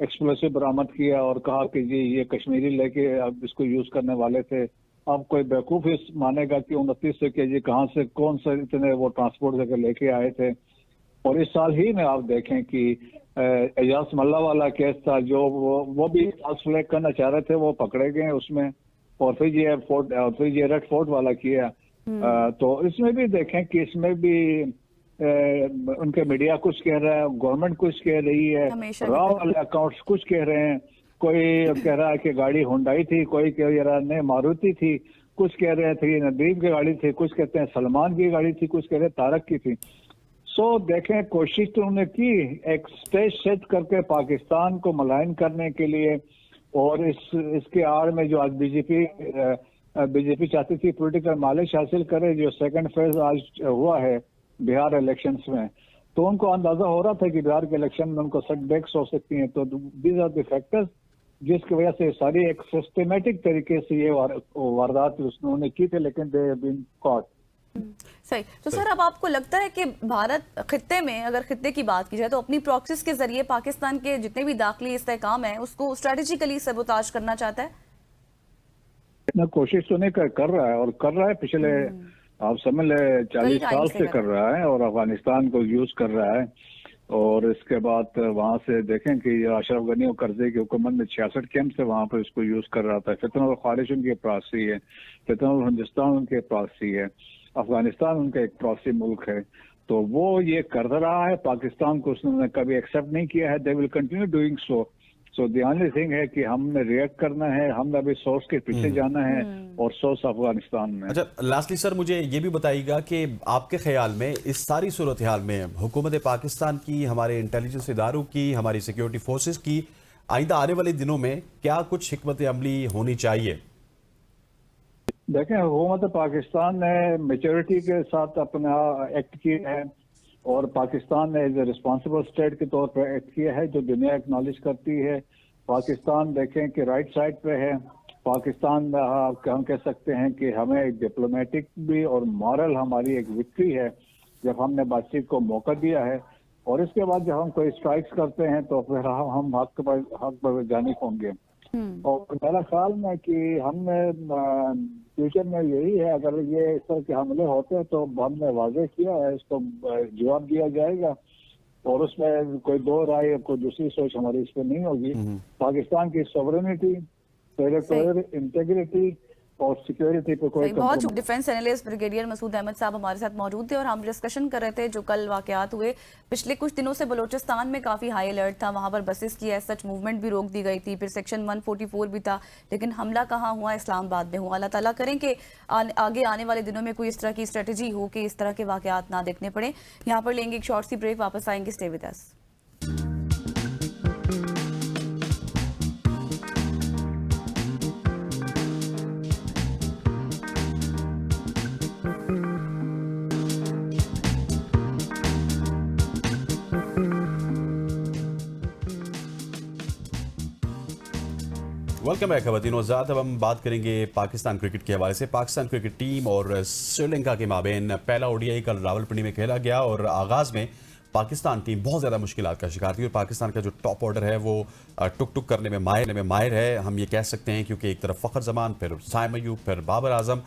एक्सप्लोसिव बरामद किया और कहा कि जी ये कश्मीरी लेके अब इसको यूज करने वाले थे। अब कोई बेवकूफ इस मानेगा कि 2900 kg कहाँ से कौन से इतने वो ट्रांसपोर्ट करके लेके आए थे। और इस साल ही में आप देखें कि एजाज मल्ला वाला केस था जो वो भी फ्लैग करना चाह रहे थे, वो पकड़े गए उसमें। और फिर ये रेड फोर्ट वाला किया। तो इसमें भी देखें कि इसमें भी उनके मीडिया कुछ कह रहा है, गवर्नमेंट कुछ कह रही है, रॉ वाले अकाउंट्स कुछ कह रहे हैं। कोई कह रहा है कि गाड़ी हुंडई थी, कोई कह रहा है मारुति थी, कुछ कह रहे थे नदीम की गाड़ी थी, कुछ कहते हैं सलमान की गाड़ी थी, कुछ कह रहे हैं तारक की थी। सो देखें, कोशिश तो उन्होंने की एक स्टेज सेट करके पाकिस्तान को मलाइन करने के लिए। और इसके आड़ में जो आज बीजेपी चाहती थी पॉलिटिकल मालिश हासिल करे, जो सेकंड फेज आज हुआ है बिहार इलेक्शंस में, तो उनको अंदाजा हो रहा था कि बिहार के इलेक्शन में उनको सेटबैक्स हो सकती हैं। तो दीज आर द फैक्टर्स जिसकी वजह से सारी एक सिस्टमेटिक तरीके से ये वारदात उन्होंने की थी, लेकिन दे हैव बीन कॉट।
सही। तो सर, अब आपको लगता है कि भारत खित्ते में, अगर खित्ते की बात की जाए, तो अपनी प्रॉक्सिस के जरिए पाकिस्तान के जितने भी दाखिली इस्तेहकाम है उसको स्ट्रेटेजिकली सबोताज करना चाहता है?
इतना कोशिश तो नहीं कर रहा है, और कर रहा है पिछले आप समझ ले 40 साल से कर रहा है, और अफगानिस्तान को यूज कर रहा है। और इसके बाद वहां से देखें कि अशरफ गनी और करजे की हुकूमत में 66 कैंप से वहां पर इसको यूज कर रहा था। फितनुल खारिज उनके प्रॉक्सी है, फितनुल हिंदुस्तान उनके प्रॉक्सी है, अफगानिस्तान उनका एक प्रॉक्सी मुल्क है। तो वो ये कर रहा है, पाकिस्तान को उसने कभी एक्सेप्ट नहीं किया है। They will continue doing so. So the only thing है कि हमने रिएक्ट करना है, हमने अभी सोर्स के पीछे जाना है, और सोर्स अफगानिस्तान में।
अच्छा, लास्टली सर मुझे ये भी बताइएगा कि आपके ख्याल में इस सारी सूरत हाल में हुकूमत पाकिस्तान की, हमारे इंटेलिजेंस इदारों की, हमारी सिक्योरिटी फोर्सेस की आइंदा आने वाले दिनों में क्या कुछ हिकमत अमली होनी चाहिए?
देखें, हुकूमत पाकिस्तान ने मेच्योरिटी के साथ अपना एक्ट किया है, और पाकिस्तान ने एज ए रिस्पॉन्सिबल स्टेट के तौर पर एक्ट किया है जो दुनिया एक्नॉलेज करती है। पाकिस्तान देखें कि राइट साइड पे है, पाकिस्तान हम कह सकते हैं कि हमें डिप्लोमेटिक भी और मॉरल हमारी एक विक्ट्री है जब हमने बातचीत को मौका दिया है। और इसके बाद जब हम कोई स्ट्राइक्स करते हैं तो फिर हम हक पर जानिब होंगे। और मेरा ख्याल में कि हमने फ्यूचर में यही है, अगर ये इस तरह के हमले होते हैं तो हमने वाजे किया है, इसको जवाब दिया जाएगा और उसमें कोई दो राय, कोई दूसरी सोच हमारी इस पर नहीं होगी। पाकिस्तान की सॉवरेनिटी, टेरिटोरियल इंटीग्रिटी और सिक्योरिटी पे कोई
बहुत defence analyst brigadier Masood Ahmed साहब हमारे साथ मौजूद थे और हम डिस्कशन कर रहे थे जो कल वाकयात हुए। पिछले कुछ दिनों से बलूचिस्तान में काफ़ी हाई अलर्ट था, वहाँ पर बसेस की एज सच मूवमेंट भी रोक दी गई थी, फिर सेक्शन 144 भी था, लेकिन हमला कहाँ हुआ? इस्लामाबाद में हुआ। अल्लाह ताला करें कि आगे आने वाले दिनों में कोई इस तरह की स्ट्रेटजी हो कि इस तरह के वाकयात ना देखने पड़े। यहाँ पर लेंगे एक शॉर्ट सी ब्रेक, वापस आएंगे, stay with us.
Welcome back खवातीन और ज़ात। अब हम बात करेंगे पाकिस्तान क्रिकेट के हवाले से। पाकिस्तान क्रिकेट टीम और श्रीलंका के माबेन पहला ओडीआई कल रावलपिंडी में खेला गया और आगाज़ में पाकिस्तान टीम बहुत ज़्यादा मुश्किलात का शिकार थी और पाकिस्तान का जो टॉप ऑर्डर है वो टुक टुक करने में माहिर है, हम ये कह सकते हैं, क्योंकि एक तरफ फ़खर जमान, फिर साइम अयूब, फिर बाबर आजम।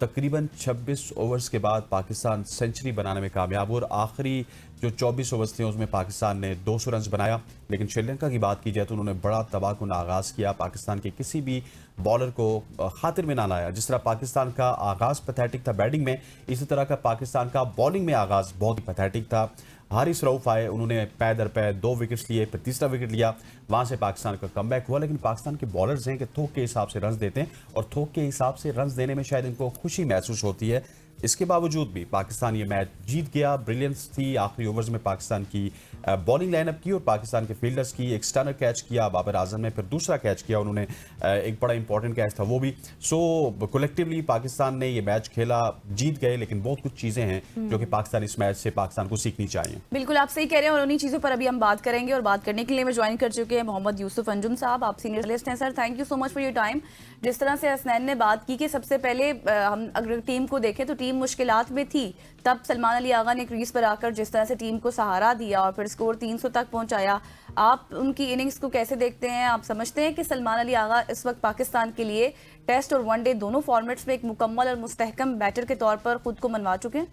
तकरीबन 26 ओवर्स के बाद पाकिस्तान सेंचुरी बनाने में कामयाब हुआ और आखिरी जो 24 ओवर्स थे उसमें पाकिस्तान ने 200 रन बनाया। लेकिन श्रीलंका की बात की जाए तो उन्होंने बड़ा तबाहकुन आगाज़ किया, पाकिस्तान के किसी भी बॉलर को खातिर में ना लाया। जिस तरह पाकिस्तान का आगाज़ पैथेटिक था बैटिंग में, इसी तरह का पाकिस्तान का बॉलिंग में आगाज़ बहुत ही पैथेटिक था। हारिस रऊफ आए, उन्होंने पै दर पै 2 विकेट्स लिए, फिर तीसरा विकेट लिया, वहाँ से पाकिस्तान का कमबैक हुआ। लेकिन पाकिस्तान के बॉलर्स हैं कि थोक के हिसाब से रन्स देते हैं और थोक के हिसाब से रन्स देने में शायद इनको खुशी महसूस होती है। इसके बावजूद भी पाकिस्तान ये मैच जीत गया। ब्रिलियंस थी आखिरी ओवर्स में पाकिस्तान की बॉलिंग लाइनअप की और पाकिस्तान के फील्डर्स की। एक स्टनर कैच किया बाबर आजम ने, फिर दूसरा कैच किया उन्होंने, एक बड़ा इंपॉर्टेंट कैच था वो भी। सो कलेक्टिवली पाकिस्तान ने ये मैच खेला, जीत गए। लेकिन बहुत कुछ चीज़ें हैं जो कि पाकिस्तान इस मैच से पाकिस्तान को सीखनी चाहिए।
बिल्कुल आप सही कह रहे हैं और उन्हीं चीज़ों पर अभी हम बात करेंगे और बात करने के लिए मैं ज्वाइन कर चुके हैं मोहम्मद यूसुफ अंजुम साहब। आप सीनियर जर्नलिस्ट हैं sir, thank you so much for your time. जिस तरह से हसनैन ने बात की कि सबसे पहले हम अगर टीम को देखें तो टीम मुश्किलात में थी, तब सलमान अली आगा ने क्रीज पर आकर जिस तरह से टीम को सहारा दिया और फिर स्कोर 300 तक पहुंचाया। आप उनकी इनिंग्स को कैसे देखते हैं? आप समझते हैं कि सलमान अली आगा इस वक्त पाकिस्तान के लिए टेस्ट और वनडे दोनों फॉर्मेट्स में एक मुकम्मल और मुस्तहकम बैटर के तौर पर खुद को मनवा चुके हैं?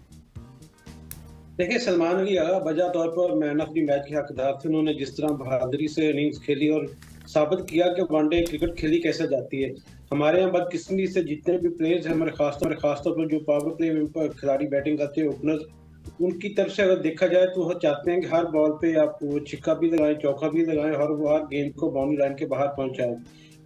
देखिए, सलमान अली आगा बजा तौर पर मैन ऑफ द मैच के हकदार थे। उन्होंने जिस तरह बहादुरी से इनिंग्स खेली और साबित किया कि वनडे क्रिकेट खेली कैसे जाती है। हमारे यहाँ बदकिस्मती से जितने भी प्लेयर्स हैं, हमारे खासतौर पर जो पावर प्ले खिलाड़ी बैटिंग करते हैं, ओपनर्स, उनकी तरफ से अगर देखा जाए तो वो चाहते हैं कि हर बॉल पे आप वो छिक्का भी लगाएं, चौका भी लगाएं और वो हर गेंद को बाउंड्री लाइन के बाहर पहुंचाएं।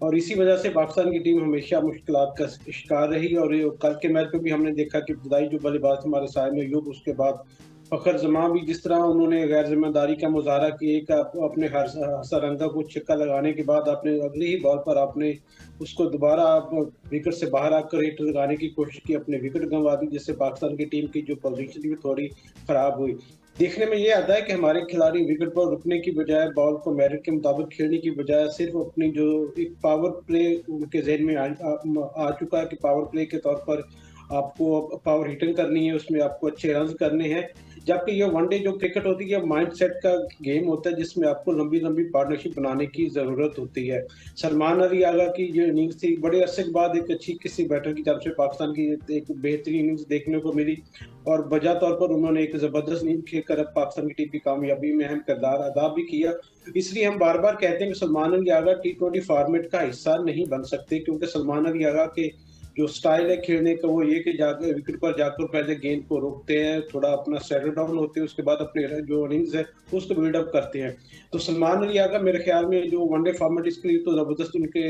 और इसी वजह से पाकिस्तान की टीम हमेशा मुश्किलात का शिकार रही। और कल के मैच में भी हमने देखा कि इब्तदाई जो बल्लेबाज हमारे साइम अयूब, उसके बाद फखर जमान भी जिस तरह उन्होंने गैर जिम्मेदारी का मुजाहरा किया कि अपने हसरंगा को छिक्का लगाने के बाद आपने अगली ही बॉल पर आपने उसको दोबारा आप विकेट से बाहर आकर हिट लगाने की कोशिश की, अपने विकेट गंवा दी, जिससे पाकिस्तान की टीम की जो पोजीशन भी थोड़ी खराब हुई। देखने में ये आता है कि हमारे खिलाड़ी विकेट पर रुकने की बजाय बॉल को मेरिट के मुताबिक खेलने की बजाय सिर्फ अपनी जो एक पावर प्ले उनके जहन में आ चुका है कि पावर प्ले के तौर पर आपको पावर हिटिंग करनी है, उसमें आपको अच्छे रन करने हैं। जबकि ये वनडे जो क्रिकेट होती है माइंडसेट का गेम होता है, जिसमें आपको लंबी लंबी पार्टनरशिप बनाने की जरूरत होती है। सलमान अली आगा की जो इनिंग्स थी, बड़े अरसे के बाद एक अच्छी किसी बैटर की तरफ से पाकिस्तान की एक बेहतरीन इनिंग्स देखने को मिली और बजा तौर पर उन्होंने एक जबरदस्त इनिंग खेलकर पाकिस्तान की टीम की कामयाबी में अहम किरदार अदा भी किया। इसलिए हम बार बार कहते हैं कि सलमान अली आगा T20 फॉर्मेट का हिस्सा नहीं बन सकते, क्योंकि सलमान अली आगा के जो स्टाइल है खेलने का वो ये कि जाकर विकेट पर जाकर पहले गेंद को रोकते हैं, थोड़ा अपना सेटल डाउन होते हैं, उसके बाद अपने जो इनिंग्स है उसको बिल्डअप करते हैं। तो सलमान अली आगा मेरे ख्याल में जो वनडे फॉर्मेट इसके लिए तो जबरदस्त उनके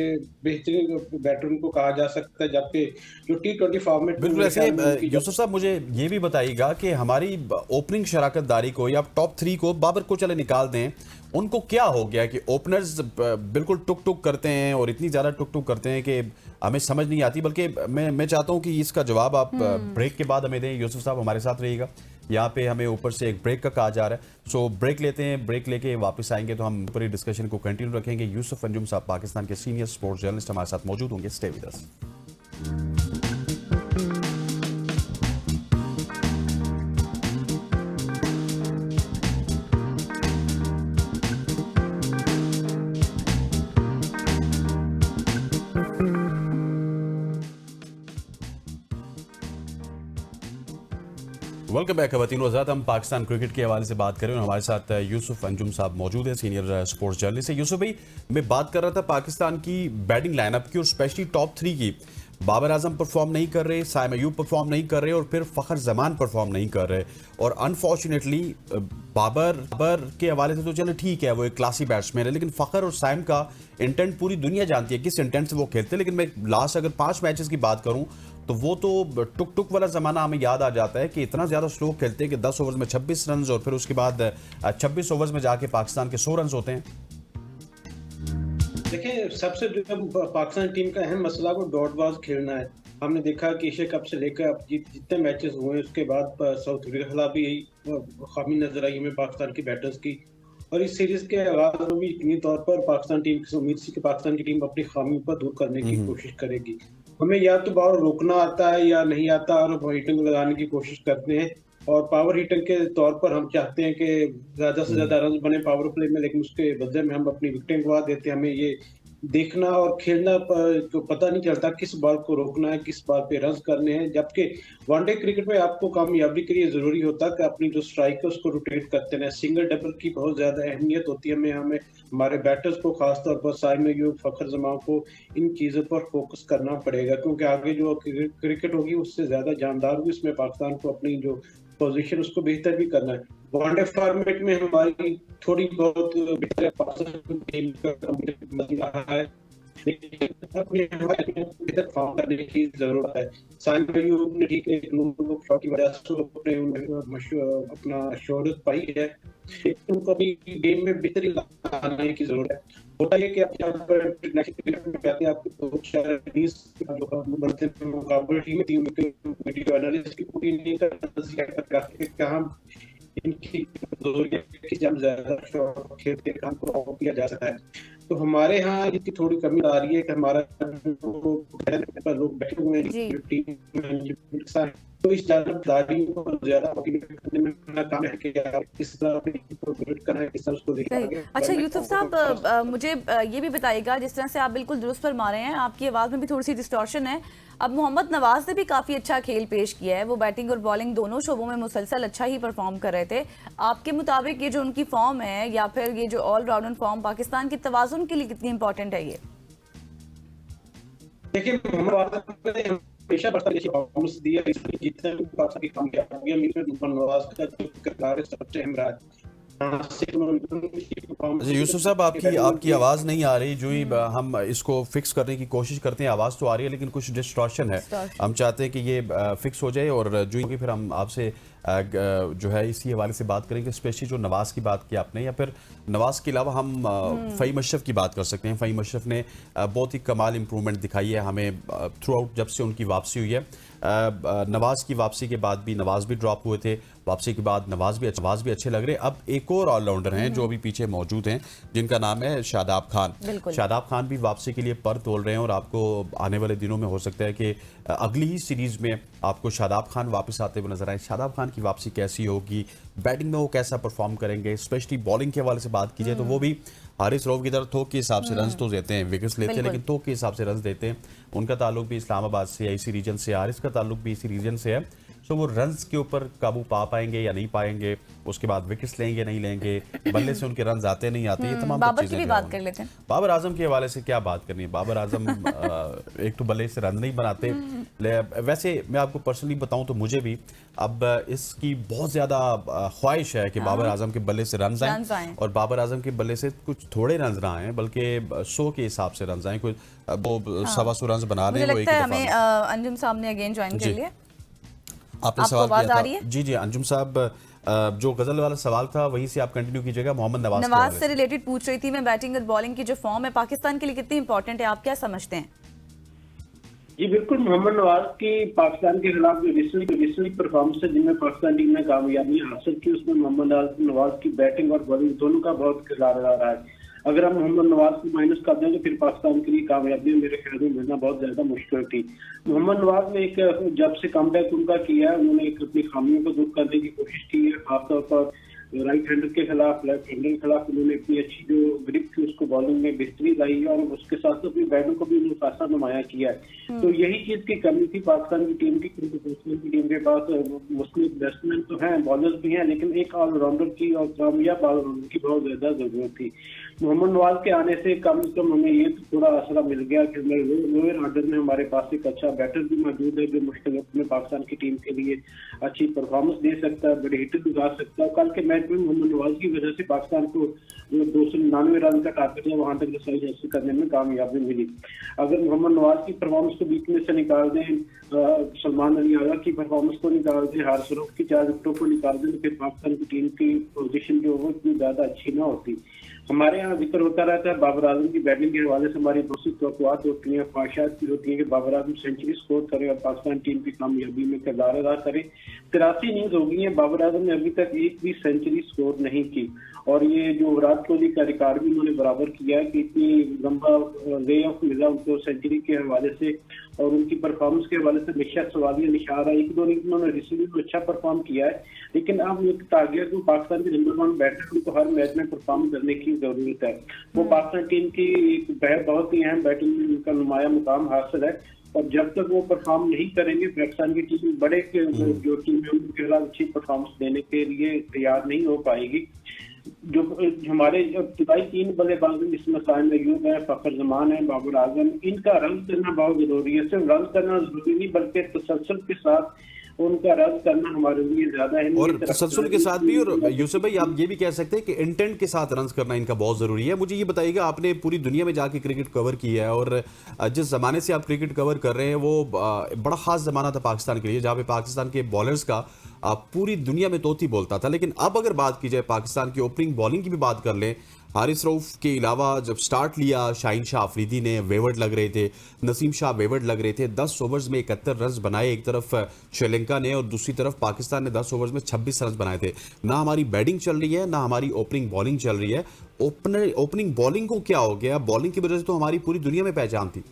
बेहतरीन बैटर उनको कहा जा सकता है, जबकि जो T20 फॉर्मेट।
बिल्कुल ऐसे यूसुफ साहब मुझे ये भी बताइएगा कि हमारी ओपनिंग शराकतदारी को या टॉप 3 को बाबर को चले निकाल दें, उनको क्या हो गया कि ओपनर्स बिल्कुल टुक टुक करते हैं और इतनी ज़्यादा टुक टुक करते हैं कि हमें समझ नहीं आती। बल्कि मैं चाहता हूं कि इसका जवाब आप ब्रेक के बाद हमें दें। यूसुफ साहब हमारे साथ रहिएगा। यहाँ पे हमें ऊपर से एक ब्रेक का कहा जा रहा है। सो ब्रेक लेते हैं, ब्रेक लेके वापस आएंगे तो हम पूरी डिस्कशन को कंटिन्यू रखेंगे। यूसुफ अंजुम साहब पाकिस्तान के सीनियर स्पोर्ट्स जर्नलिस्ट हमारे साथ मौजूद होंगे। Stay with us. Welcome back खवातीनो आज़ाद। हम पाकिस्तान क्रिकेट के हवाले से बात करें और हमारे साथ यूसुफ अंजुम साहब मौजूद हैं, सीनियर स्पोर्ट्स जर्नलिस्ट है। यूसुफ भाई, मैं बात कर रहा था पाकिस्तान की बैटिंग लाइनअप की और स्पेशली टॉप 3 की। बाबर आजम परफॉर्म नहीं कर रहे, साइम अयूब परफॉर्म नहीं कर रहे और फिर फ़खर जमान परफॉर्म नहीं कर रहे। और अनफॉर्चुनेटली बाबर के हवाले से तो चलो ठीक है, वो एक क्लासी बैट्समैन है, लेकिन फ़खर और साइम का इंटेंट पूरी दुनिया जानती है किस इंटेंट से वो खेलते हैं। लेकिन मैं लास्ट अगर 5 मैचेस की बात करूं तो वो तो टुक टुक वाला ज़माना हमें याद आ जाता है कि इतना ज़्यादा स्लो खेलते हैं कि 10 ओवर में 26 रन और फिर उसके बाद 26 ओवर्स में जाके पाकिस्तान के 100 रन होते हैं।
देखिए, सबसे जो पाकिस्तान टीम का अहम मसला वो डॉटबाज खेलना है। हमने देखा कि एशिया कप से लेकर अब जितने मैचेस हुए उसके बाद साउथ अफ्रीका के खिलाफ भी यही खामी नजर आई हमें पाकिस्तान की बैटर्स की। और इस सीरीज के आगाज में भी यकीनी तौर पर पाकिस्तान टीम की उम्मीद थी कि पाकिस्तान की टीम अपनी खामी पर दूर करने की कोशिश करेगी। हमें या तो बॉल रोकना आता है या नहीं आता और हिटिंग लगाने की कोशिश करते हैं। और पावर हिटर के तौर पर हम चाहते हैं कि ज्यादा से ज्यादा रन बने पावर प्ले में, लेकिन उसके बदले में हम अपनी विकेटें गवा देते हैं। हमें ये देखना और खेलना तो पता नहीं चलता किस बॉल को रोकना है, किस बॉल पे रन करने हैं। जबकि वनडे क्रिकेट में आपको कामयाबी के लिए जरूरी होता है कि अपनी जो स्ट्राइक है उसको रोटेट करते रहें। सिंगल डबल की बहुत ज्यादा अहमियत होती है। हमें हमारे बैटर्स को खासतौर पर साइम अयूब, फखर जमान को इन चीजों पर फोकस करना पड़ेगा, क्योंकि आगे जो क्रिकेट होगी उससे ज्यादा जानदार होगी। उसमें पाकिस्तान को अपनी जो पोजीशन उसको बेहतर भी करना है। वनडे फॉर्मेट में हमारी थोड़ी बहुत बेहतर पाकिस्तान टीम का रहा है, लेकिन बेहतर फॉर्म करने की जरूरत है। साइम अयूब ने ठीक एक लूप शॉट की वजह से अपना शोहरत पाई है, लेकिन उनको अभी गेम में बेहतरी लाने की जरूरत है। होता है कि आप जब इंटरनेशनल क्रिकेट में कहते हैं आपके 2-4 बढ़ते मुकाबले टीम थी, वीडियो एनालिस्ट की पूरी नहीं करते हम इनकी जब ज्यादा खेलते काम को किया जा सकता है। तो हमारे यहाँ इसकी थोड़ी कमी आ रही है कि हमारा लोग बैठे हुए हैं टीम में, तो इस जानबदारी को ज्यादा करने में काम है कि किस तरह करना है, किस तरह उसको देखना है।
अच्छा यूसुफ साहब, मुझे ये भी बताइएगा, जिस तरह से आप बिल्कुल दुरुस्त फरमा रहे हैं, आपकी आवाज़ में भी थोड़ी सी डिस्टॉर्शन है। अब मोहम्मद नवाज ने भी काफ़ी अच्छा खेल पेश किया है, वो बैटिंग और बॉलिंग दोनों शोबों में मुसलसल अच्छा ही परफॉर्म कर रहे थे। आपके मुताबिक ये जो उनकी फॉर्म है या फिर ये जो ऑलराउंडर फॉर्म पाकिस्तान के तवाज़ुन के लिए कितनी इंपॉर्टेंट है? ये
देखिए, मोहम्मद हमेशा परफॉर्मेंस दिया, इसलिए जितने भी पाकिस्तान की कामयाबियां मिली हैं नवाज का जो किरदार है सबसे अहम रहा है।
यूसुफ साहब, आपकी आवाज़ नहीं आ रही। जो ही हम इसको फिक्स करने की कोशिश करते हैं, आवाज़ तो आ रही है लेकिन कुछ डिस्टॉर्शन है। हम चाहते हैं कि ये फिक्स हो जाए और जो ही फिर हम आपसे जो है इसी हवाले से बात करेंगे, स्पेशली जो नवाज़ की बात की आपने, या फिर नवाज़ के अलावा हम फ़हीम अशरफ की बात कर सकते हैं। फ़हीम अशरफ ने बहुत ही कमाल इंप्रूवमेंट दिखाई है हमें थ्रू आउट जब से उनकी वापसी हुई है। नवाज़ की वापसी के बाद भी नवाज़ भी ड्रॉप हुए थे, वापसी के बाद नवाज़ भी अच्छे लग रहे। अब एक और ऑलराउंडर हैं जो अभी पीछे मौजूद हैं, जिनका नाम है शादाब खान। शादाब खान भी वापसी के लिए पर तोल रहे हैं और आपको आने वाले दिनों में हो सकता है कि अगली ही सीरीज़ में आपको शादाब खान वापस आते हुए नजर आए। शादाब खान की वापसी कैसी होगी, बैटिंग में वो कैसा परफॉर्म करेंगे, स्पेशली बॉलिंग के हवाले से बात कीजिए तो वो भी हारिस रऊफ की तरह थोक के हिसाब से रन तो देते हैं, विकेट्स लेते हैं लेकिन थोक के हिसाब से रन देते हैं। उनका ताल्लुक भी इस्लामाबाद से है, इसी रीजन से। हारिस का ताल्लुक भी इसी रीजन से है। सो वो रन्स के ऊपर काबू पा पाएंगे या नहीं पाएंगे, उसके बाद विकेट्स लेंगे नहीं लेंगे, बल्ले से उनके रन आते नहीं आते, ये तमाम
बाबर की भी बात कर लेते हैं।
बाबर आजम के हवाले से क्या बात करनी है? बाबर आजम एक तो बल्ले से रन नहीं बनाते। वैसे मैं आपको पर्सनली बताऊं तो मुझे भी अब इसकी बहुत ज्यादा ख्वाहिश है कि बाबर आजम के बल्ले से रन आए और बाबर आजम के बल्ले से कुछ थोड़े रन ना आए बल्कि 100 के हिसाब से रन आए, कोई वो 125 रन बना रहे हैं।
हमें अंजुम साहब ने अगेन ज्वाइन कर लिया।
आपने सवाल किया था। जी अंजुम साहब, जो गजल वाला सवाल था वहीं से आप कंटिन्यू कीजिएगा। मोहम्मद नवाज
से रिलेटेड पूछ रही थी मैं, बैटिंग और बॉलिंग की जो फॉर्म है पाकिस्तान के लिए कितनी इंपॉर्टेंट है, आप क्या समझते हैं?
जी बिल्कुल, मोहम्मद नवाज की पाकिस्तान के खिलाफ जो रिसेंटली परफॉर्मेंस है जिनमें पाकिस्तान टीम ने कामयाबी हासिल की, उसमें मोहम्मद नवाज की बैटिंग और बॉलिंग दोनों का बहुत किरदार रहा है। अगर हम मोहम्मद नवाज को माइनस कर दें तो फिर पाकिस्तान के लिए कामयाबी मेरे ख्याल में मिलना बहुत ज्यादा मुश्किल थी। मोहम्मद नवाज ने एक जब से कमबैक उनका किया है, उन्होंने एक अपनी खामियों को दूर करने की कोशिश की है, खासतौर पर राइट हैंडर के खिलाफ, लेफ्ट हैंडर के खिलाफ उन्होंने अपनी अच्छी जो ग्रिप थी उसको बॉलिंग में बेहतरी लाई है और उसके साथ अपनी बैटों को भी उन्होंने खासा नुमाया किया है। तो यही चीज की कमी थी पाकिस्तान की टीम की, क्योंकि पाकिस्तान की टीम के पास मुस्लिम बैट्समैन तो हैं, बॉलर्स भी हैं, लेकिन एक ऑलराउंडर की और कामयाब ऑलराउंडर की बहुत ज्यादा जरूरत थी। मोहम्मद नवाज के आने से कम हमें ये तो थोड़ा आसरा मिल गया कि लोअर ऑर्डर में हमारे पास एक अच्छा बैटर भी मौजूद है जो मुश्किल वक्त में पाकिस्तान की टीम के लिए अच्छी परफॉर्मेंस दे सकता है, बड़े हिट गुजार सकता है। कल के मैच में मोहम्मद नवाज की वजह से पाकिस्तान को 299 रन का टारगेट है वहां तक रसाई हासिल करने में कामयाबी मिली। अगर मोहम्मद नवाज की परफॉर्मेंस को बीच में से निकाल दें, सलमान अली आगा की परफॉर्मेंस को निकाल दें, हारिस रऊफ की 4 विकेटों को निकाल दें, तो फिर पाकिस्तान की टीम की पोजीशन जो वो इतनी ज्यादा अच्छी ना होती। हमारे यहाँ जिक्र होता रहता है बाबर आजम की बैटिंग के हवाले से हमारी दूसरी तवक्कुआत होती है, ख्वाहिशात की होती है कि बाबर आजम सेंचुरी स्कोर करे और पाकिस्तान टीम की कामयाबी में किरदार अदा करे। 83 इनिंग्स हो गई है, बाबर आजम ने अभी तक एक भी सेंचुरी स्कोर नहीं की और ये जो विराट कोहली का रिकॉर्ड भी उन्होंने बराबर किया है कि इतनी लंबा वे ऑफ मिला उनको सेंचुरी के हवाले से और उनकी परफॉर्मेंस के हवाले से हमेशा सवालिया निशान है। एक दो उन्होंने रिसीविंग में अच्छा परफॉर्म किया है, लेकिन अब एक टारगेट को पाकिस्तान के नंबर 1 बैटर उनको हर मैच में परफॉर्म करने की जरूरत है। वो पाकिस्तान टीम की एक बहुत ही अहम बैटिंग में उनका नुमाया मुकाम हासिल है और जब तक वो परफॉर्म नहीं करेंगे पाकिस्तान की टीम बड़े जो टीम है उनके खिलाफ अच्छी परफॉर्मेंस देने के लिए तैयार नहीं हो पाएगी। जो हमारे इब्तदाई 3 बल्लेबाज इसमें साइम अयूब है, फखर जमान है, बाबर आजम, इनका रन करना बहुत जरूरी है। सिर्फ रन करना जरूरी नहीं बल्कि तसल्सल के साथ उनका रन करना हमारे लिए ज्यादा है
और तसल्सल के साथ भी। और यूसुफ भाई आप ये भी कह सकते हैं कि इंटेंट के साथ रन करना इनका बहुत जरूरी है। मुझे ये बताइएगा, आपने पूरी दुनिया में जाके क्रिकेट कवर किया है और जिस जमाने से आप क्रिकेट कवर कर रहे हैं वो बड़ा खास जमाना था पाकिस्तान के लिए, जहाँ पे पाकिस्तान के बॉलर्स का पूरी दुनिया में तोती बोलता था। लेकिन अब अगर बात की जाए पाकिस्तान की ओपनिंग बॉलिंग की भी बात कर लें, हारिस रऊफ के अलावा जब स्टार्ट लिया शाहीन शाह अफरीदी ने, वेवर्ड लग रहे थे, नसीम शाह वेवर्ड लग रहे थे, 10 ओवर्स में 71 रन बनाए एक तरफ श्रीलंका ने और दूसरी तरफ पाकिस्तान ने 10 ओवर्स में 26 रन बनाए थे। ना हमारी बैटिंग चल रही है ना हमारी ओपनिंग बॉलिंग चल रही है। ओपनिंग बॉलिंग को क्या हो गया? बॉलिंग की वजह से तो हमारी पूरी दुनिया में पहचान थी।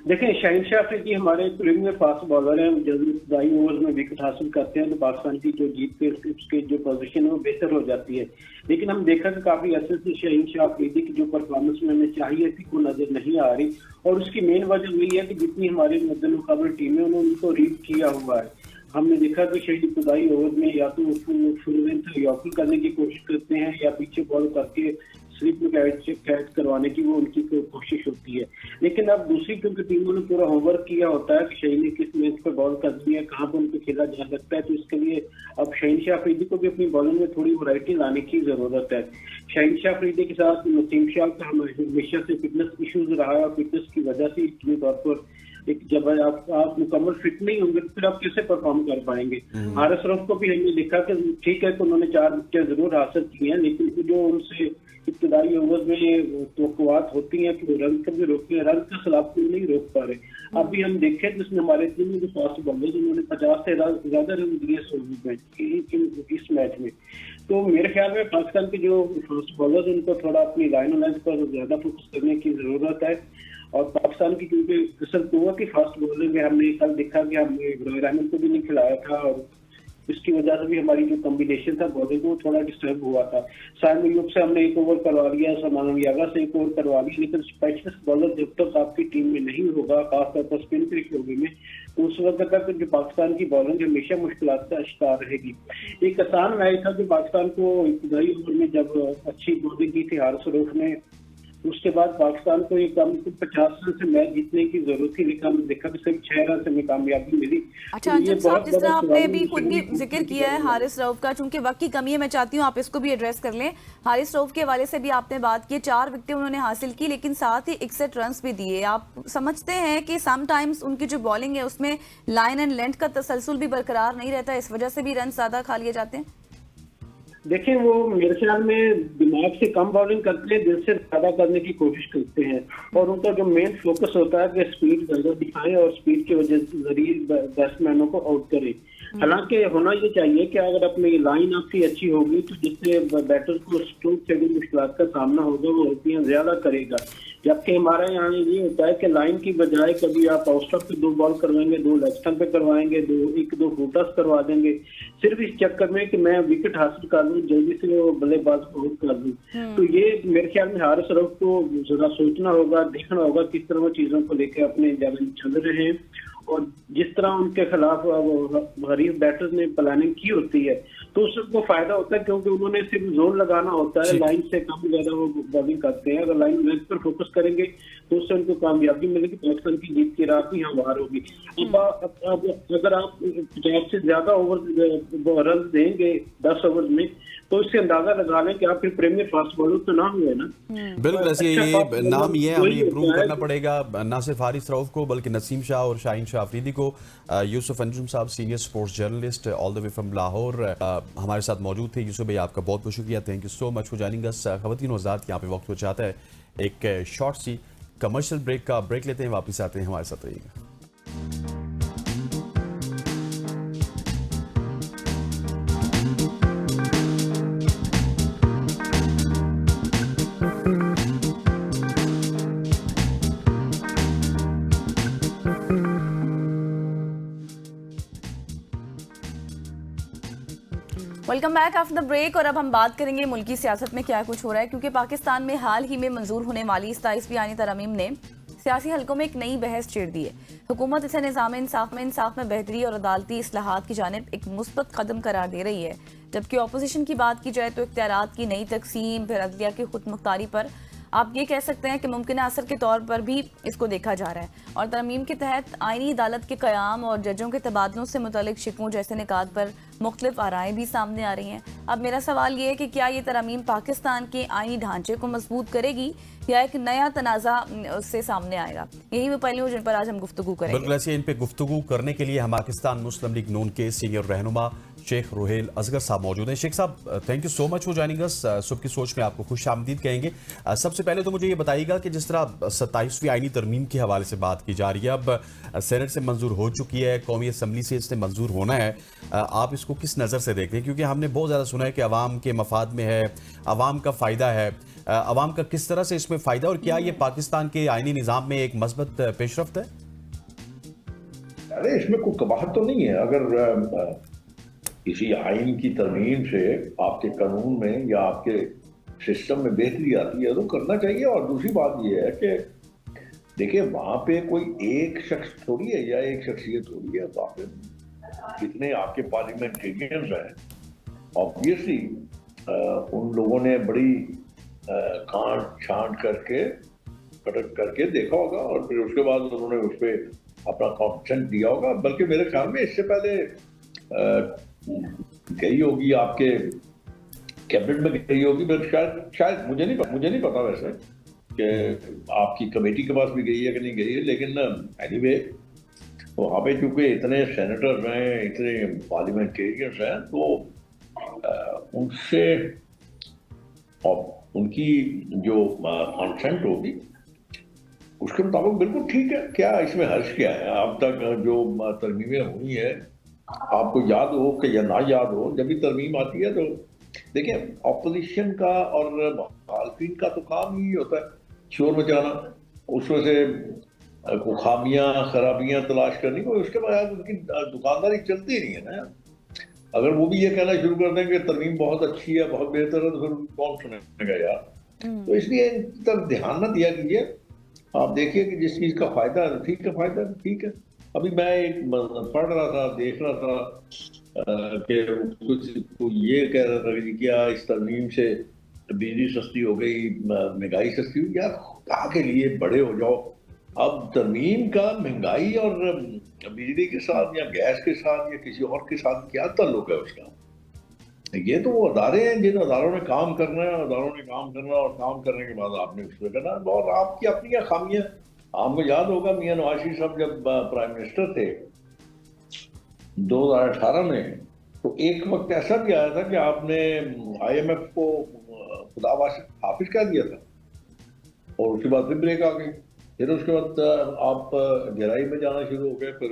देखिए शाहीन शाह अफरीदी हमारे प्रीमियर फास्ट बॉलर हैं, जब इब्तदाई ओवर्स में विकेट हासिल करते हैं तो पाकिस्तान की जो जीत पे उसकी जो पोजीशन है वो बेहतर हो जाती है। लेकिन हम देखा कि काफी अरसे से शाहीन शाह अफरीदी की जो परफॉर्मेंस में हमें चाहिए थी वो नजर नहीं आ रही और उसकी मेन वजह वही है कि जितनी हमारे मद्देनकाबल टीमें उन्होंने उनको रीड किया हुआ है। हमने देखा कि शायद इब्तदाई ओवर में या तो फुल लेंथ यॉकिंग करने की कोशिश करते हैं या पीछे बॉल करके स्लिप में कैच करवाने की वो उनकी कोशिश होती है। लेकिन अब दूसरी क्योंकि टीमों ने पूरा होमवर्क किया होता है कि शाहीन ने किस मैच पर बॉल करनी है, कहाँ पर उनको खेला जा सकता है, तो इसके लिए अब शाहीन शाह अफरीदी को भी अपनी बॉलिंग में थोड़ी वैरायटी लाने की जरूरत है। शाहीन शाह अफरीदी के साथ नसीम शाह का हमेशा से फिटनेस इश्यूज रहा है और फिटनेस की वजह से इतने तौर पर एक जब आप मुकम्मल फिट नहीं होंगे तो फिर आप कैसे परफॉर्म कर पाएंगे। हारिस रऊफ को भी हमने देखा कि ठीक है कि उन्होंने 4 विकेट जरूर हासिल की हैं, लेकिन जो उनसे इब्तदाई ओवर में तवक्कुआत होती हैं कि वो रन कभी रोके, रन का सलाब को नहीं रोक पा रहे। अभी हम देखें जिसमें हमारे टीम में जो फास्ट बॉलर उन्होंने 50 से ज्यादा रन दिए इस मैच में। तो मेरे ख्याल में पाकिस्तान के जो फास्ट बॉलर उनको थोड़ा अपनी लाइन लाइन पर ज्यादा फोकस करने की जरूरत है और पाकिस्तान की क्योंकि असल तो की फास्ट बॉलिंग में हमने कल देखा कि हमने इब्राहिम रहमान को भी नहीं खिलाया था और इसकी वजह से भी हमारी जो कॉम्बिनेशन था बॉलिंग वो थोड़ा डिस्टर्ब हुआ था। साइम अयूब से हमने 1 ओवर करवा लिया, सलमान अली आगा से 1 ओवर करवा लिया, लेकिन स्पेशलिस्ट बॉलर जब तक आपकी टीम में नहीं होगा, खासतौर पर स्पिन के शोबे में, तो उस वक्त तक जो पाकिस्तान की बॉलिंग हमेशा मुश्किलात का शिकार रहेगी। एक आसान मैच था जो पाकिस्तान को इब्तदाई ओवर में जब अच्छी बॉलिंग की थी हारिस रऊफ ने, उसके बाद पाकिस्तान को एक कम 50 रन से मैच जीतने की जरूरत थी, लेकिन हमने देखा कि सिर्फ 6 रन से हमें कामयाबी मिली।
अच्छा अंजुम साहब, जिस तरह आपने भी खुद भी जिक्र किया है हारिस रऊफ का, चूंकि वक्त की कमी है मैं चाहती हूँ आप इसको भी एड्रेस कर लें। हारिस रऊफ के हवाले से भी आपने बात की, 4 विकेटें उन्होंने हासिल की लेकिन साथ ही 61 रन भी दिए। आप समझते हैं कि समटाइम्स उनकी जो बॉलिंग है उसमें लाइन एंड लेंथ का तसलसल भी बरकरार नहीं रहता, इस वजह से भी रन ज्यादा खा लिए जाते हैं?
देखिए वो मेरे ख्याल में दिमाग से कम बॉलिंग करते हैं, दिल से ज्यादा करने की कोशिश करते हैं, और उनका जो मेन फोकस होता है कि स्पीड ज्यादा दिखाएं और स्पीड के वजह जरिए बैट्समैनों को आउट करें। हालांकि होना ये चाहिए कि अगर अपनी लाइन आपकी अच्छी होगी तो जिससे बैटर को स्ट्रोक से भी मुश्किलात का सामना होगा वो उल्टियां ज्यादा करेगा। जबकि हमारे यहाँ ये होता है कि लाइन की बजाय कभी आप ऑफ स्टंप पे 2 बॉल करवाएंगे, 2 लेग स्टंप पे करवाएंगे, 2 फुटर्स करवा देंगे, सिर्फ इस चक्कर में कि मैं विकेट हासिल कर लूं, जल्दी से वो बल्लेबाज को आउट कर दूं। तो ये मेरे ख्याल में हारिस रऊफ को जरा सोचना होगा, देखना होगा किस तरह वो चीजों को लेकर अपने जगह चल रहे हैं, और जिस तरह उनके खिलाफ हरीफ बैटर्स ने प्लानिंग की होती है तो उसको फायदा होता है, क्योंकि उन्होंने सिर्फ जोर लगाना होता है, लाइन से कम ज्यादा वो बॉलिंग करते हैं। अगर लाइन लेंथ पर फोकस करेंगे तो उससे उनको कामयाबी मिलेगी, पाकिस्तान की जीत की राह भी हमवार होगी। अब अगर आप 50 से ज्यादा ओवर रन देंगे 10 ओवर में तो इससे अंदाजा लगा लें कि आप फिर प्रीमियर फास्ट बॉलर तो ना हुए ना।
बिल्कुल ऐसे ये नाम ये हमें इम्प्रूव करना पड़ेगा, ना सिर्फ हारिस रऊफ को बल्कि नसीम शाह और शाहीन शाह अफरीदी को। यूसुफ अंजुम साहब senior sports journalist all the way from Lahore हमारे साथ मौजूद थे। यूसुफ भाई आपका बहुत बहुत शुक्रिया, thank you so much for joining us. ख़वातीन हज़रात यहाँ पे वक्त हो जाता है एक शॉर्ट सी कमर्शियल ब्रेक लेते हैं, वापस आते हैं, हमारे साथ रहिएगा।
Welcome back after the break. और अब हम बात करेंगे मुल्की सियासत में क्या कुछ हो रहा है, क्योंकि पाकिस्तान में हाल ही में मंजूर होने वाली 27वीं आईनी तरमीम ने सियासी हलकों में एक नई बहस छेड़ दी है। हुकूमत इसे निज़ाम इंसाफ में बेहतरी और अदालती इस्लाहात की जानिब एक मुस्बत कदम करार दे रही है, जबकि अपोजिशन की बात की जाए तो इख्तियारात की नई तकसीम, फिर अदलिया की खुद मुख्तारी पर आप ये कह सकते हैं कि मुमकिन असर के तौर पर भी इसको देखा जा रहा है। और तरमीम के तहत आईनी अदालत के क़याम और जजों के तबादलों से मुतल्लिक शिकवों जैसे निकात पर मुख्तलिफ आराएं भी सामने आ रही हैं। अब मेरा सवाल ये है कि क्या ये तरमीम पाकिस्तान के आईनी ढांचे को मजबूत करेगी या एक नया तनाज़ा उससे सामने आएगा? यही वो पहलू जिन पर आज हम गुफ्तगू करेंगे।
बिल्कुल ऐसे इन पे गुफ्तगू करने के लिए हम पाकिस्तान मुस्लिम लीग नून के सीनियर रहनुमा शेख रोहेल असगर साहब मौजूद हैं। शेख साहब thank you so much for joining us. सुबह की सोच में आपको खुश आमदीद कहेंगे। सबसे पहले तो मुझे ये बताइएगा कि जिस तरह 27वीं आईनी तरमीम के हवाले से बात की जा रही है, अब सेनेट से मंजूर हो चुकी है, कौमी असम्बली से इसने मंजूर होना है, आप इसको किस नज़र से देखते हैं? क्योंकि हमने बहुत ज़्यादा सुना है कि अवाम के मफाद में है, अवाम का फ़ायदा है, अवाम का किस तरह से इसमें फ़ायदा, और क्या ये पाकिस्तान के आईनी निज़ाम में एक मस्बत पेशरफ्त है?
अरे इसमें कोई कबाहत तो नहीं है। अगर किसी आइन की तरमीम से आपके कानून में या आपके सिस्टम में बेहतरी आती है तो करना चाहिए। और दूसरी बात यह है कि देखिए वहां पे कोई एक शख्स थोड़ी है या एक शख्सियत थोड़ी है, वहां पे कितने आपके पार्लियामेंटेरियंस हैं। ऑब्वियसली उन लोगों ने बड़ी कांट छांट करके पटक करके देखा होगा और फिर उसके बाद उन्होंने उस पर अपना कॉन्सेंट दिया होगा। बल्कि मेरे ख्याल में इससे पहले गई होगी आपके कैबिनेट में गई होगी, शायद मुझे नहीं पता वैसे कि आपकी कमेटी के पास भी गई है कि नहीं गई है। लेकिन एनीवे वहाँ पे चूंकि इतने सेनेटर्स हैं, इतने पार्लियामेंटेरियंस हैं, तो उनसे और उनकी जो कॉन्सेंट होगी उसके मुताबिक बिल्कुल ठीक है। क्या इसमें हर्ष क्या है? अब तक जो तरमीमें हुई है, आपको याद हो कि या ना याद हो, जब भी तरमीम आती है तो देखिए ऑपोजिशन का और मुखालफिन का तो काम ही होता है शोर मचाना, उसमें से खामियां खराबियां तलाश करनी, कोई उसके बाद उनकी दुकानदारी चलती नहीं है ना। अगर वो भी ये कहना शुरू कर दें कि तरमीम बहुत अच्छी है, बहुत बेहतर है, तो फिर कौन सुनेगा यार। तो इसलिए इन तरफ ध्यान न दिया कीजिए। आप देखिए कि जिस चीज़ का फायदा है ठीक है, फायदा ठीक है। अभी मैं एक पढ़ रहा था, देख रहा था कि कुछ ये कह रहा था कि क्या इस तरमीम से बिजली सस्ती हो गई, महंगाई सस्ती हुई। यार खुदा के लिए बड़े हो जाओ। अब तरमीम का महंगाई और बिजली के साथ या गैस के साथ या किसी और के साथ क्या ताल्लुक है उसका? ये तो वो अदारे हैं जिन अदारों ने काम करना है, अदारों ने काम करना और काम करने के बाद आपने उसमें करना। और आपकी अपनी खामियां, आपको याद होगा मियां नवाज शरीफ साहब जब प्राइम मिनिस्टर थे 2018 में, तो एक वक्त ऐसा भी आया था कि आपने IMF को खुदा हाफिज कह दिया था और उसके बाद फिर ब्रेक आ गई। फिर उसके बाद आप गहराई में जाना शुरू हो गए। फिर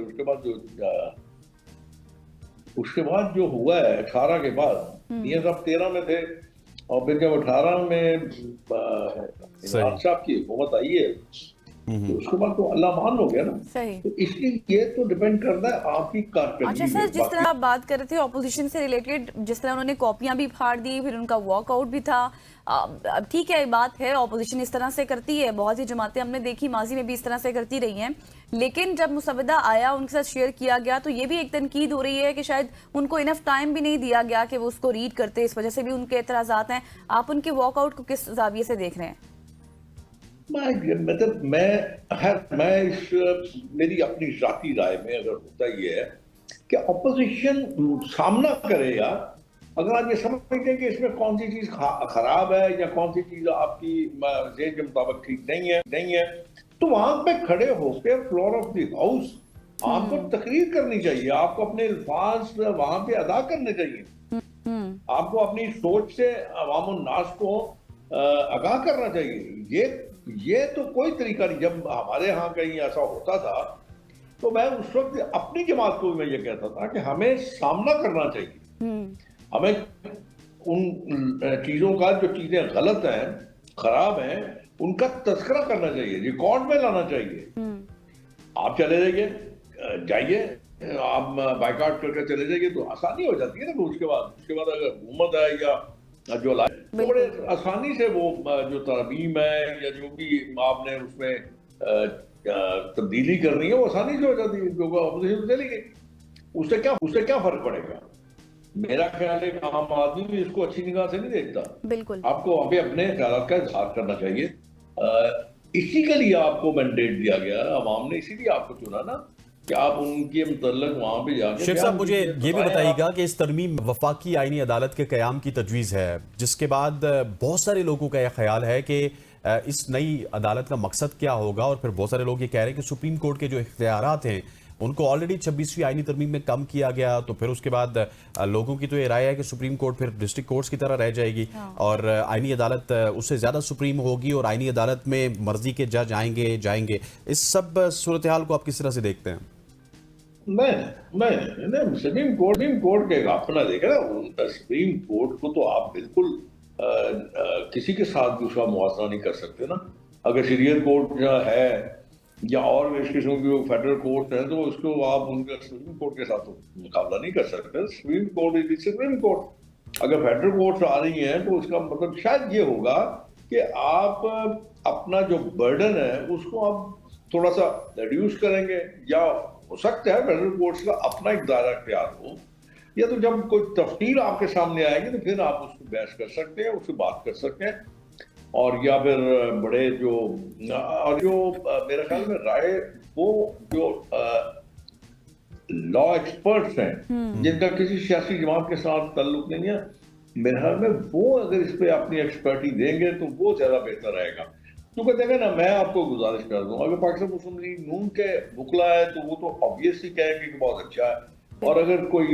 उसके बाद जो हुआ है 18 के बाद, ये सब 13 में थे और फिर जब 18 में इमरान साहब की हुकूमत आई है तो उसके बाद तो अल्लाह मान हो गया ना।
सही।
तो इसलिए ये तो डिपेंड करता है आपकी कारकर्दगी।
अच्छा सर, जिस तरह आप बात कर रहे थे ऑपोजिशन से रिलेटेड, जिस तरह उन्होंने कॉपियां भी फाड़ दी, फिर उनका वॉकआउट भी था, अब ठीक है, बात है ऑपोजिशन इस तरह से करती है, बहुत सी जमातें हमने देखी माजी में भी इस तरह से करती रही हैं, लेकिन जब मुसवदा आया उनके साथ शेयर किया गया तो ये भी एक तनकीद हो रही है कि शायद उनको इनफ टाइम भी नहीं दिया गया कि वो उसको रीड करते, इस वजह से भी उनके एतराज़ात हैं। आप उनके वॉकआउट को किस जाविये से देख रहे हैं?
मतलब मेरी अपनी जाती राय में अगर होता ये है कि अपोजिशन सामना करेगा, अगर आप ये समझते हैं कि इसमें कौन सी चीज खराब है या कौन सी चीज आपकी जेब के मुताबिक ठीक नहीं है, तो वहां पे खड़े होकर फ्लोर ऑफ द हाउस आपको तकरीर करनी चाहिए, आपको अपने अल्फाज वहां पे अदा करने चाहिए, आपको अपनी सोच से अवाम नास को आगाह करना चाहिए। ये तो कोई तरीका नहीं। जब हमारे यहाँ कहीं ऐसा होता था तो मैं उस वक्त अपनी जमात को भी मैं ये कहता था कि हमें सामना करना चाहिए, हमें उन चीजों का जो चीजें गलत हैं, खराब हैं, उनका तस्करा करना चाहिए, रिकॉर्ड में लाना चाहिए। आप चले जाइए, आप बाइकाट करके चले जाइए तो आसानी हो जाती है ना। उसके बाद अगर हुकूमत है या जो लाए तो बड़े आसानी से वो जो तरमीम है या जो भी आपने उसमें तब्दीली करनी है वो आसानी से हो जाती है, क्योंकि अपोजिशन चली गई। उससे क्या फर्क पड़ेगा? मेरा ख्याल है कि आम आदमी भी इसको अच्छी निगाह से नहीं देखता।
बिल्कुल,
आपको वहां पे अपने ख्याल का इजहार करना चाहिए। इसी के लिए आपको मैंडेट दिया गया, अवाम ने इसीलिए आपको चुना ना कि आप उनके मुतल्लिक वहां पे जाके।
शेख साहब, मुझे ये भी बताइएगा कि इस तरमीम वफाकी आईनी अदालत के क़याम की तजवीज़ है, जिसके बाद बहुत सारे लोगों का यह ख्याल है कि इस नई अदालत का मकसद क्या होगा, और फिर बहुत सारे लोग ये कह रहे हैं कि सुप्रीम कोर्ट के जो इख्तियारात हैं उनको ऑलरेडी 26वीं आईनी तरमीम में कम किया गया, तो फिर उसके बाद लोगों की तो ये राय है कि सुप्रीम कोर्ट फिर डिस्ट्रिक्ट कोर्ट्स की तरह रह जाएगी और आईनी अदालत उससे ज़्यादा सुप्रीम होगी और आईनी अदालत में मर्जी के जज जाएंगे। इस सब सूरत हाल को आप किस तरह से देखते हैं?
नहीं, सुप्रीम कोर्ट के अपना देखे ना, सुप्रीम कोर्ट को तो आप बिल्कुल किसी के साथ भी उसका मुआवजा नहीं कर सकते ना। अगर शरीयत कोर्ट है या और इस किस्म की फेडरल कोर्ट है तो उसको आप उनके सुप्रीम कोर्ट के साथ तो मुकाबला नहीं कर सकते। Supreme court is supreme court. अगर फेडरल कोर्ट आ रही हैं तो उसका मतलब शायद ये होगा कि आप अपना जो बर्डन है उसको आप थोड़ा सा रिड्यूस करेंगे, या हो सकता है फेडरल कोर्ट्स का अपना एक दायरा इख्तियार हो, या तो जब कोई तफसील आपके सामने आएगी तो फिर आप उसको बहस कर सकते हैं, उससे बात कर सकते हैं, और या फिर बड़े जो मेरे ख्याल में राय वो जो लॉ एक्सपर्ट्स हैं जिनका किसी सियासी जमात के साथ ताल्लुक नहीं है, मेरे ख्याल में वो अगर इस पे अपनी एक्सपर्टी देंगे तो वो ज्यादा बेहतर रहेगा। क्योंकि देखें ना, मैं आपको गुजारिश कर दूं, अगर पाकिस्तान मुस्लिम लीग नून के बुकला है तो वो तो ऑब्वियसली कहेंगे कि बहुत अच्छा है, और अगर कोई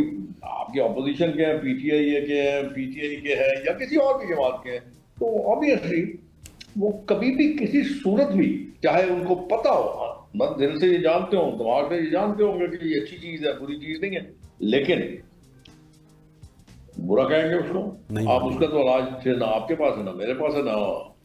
आपके ऑपोजिशन के हैं, पीटीआई के हैं या किसी और भी जमात के हैं, तो ऑब्वियसली वो कभी भी किसी सूरत भी, चाहे उनको पता हो, बस दिल से ये जानते हो, दिमाग से ये जानते होंगे कि ये अच्छी चीज है, बुरी चीज नहीं है, लेकिन बुरा कहेंगे उसको। आप उसका तो इलाज ना आपके पास है, ना मेरे पास है, ना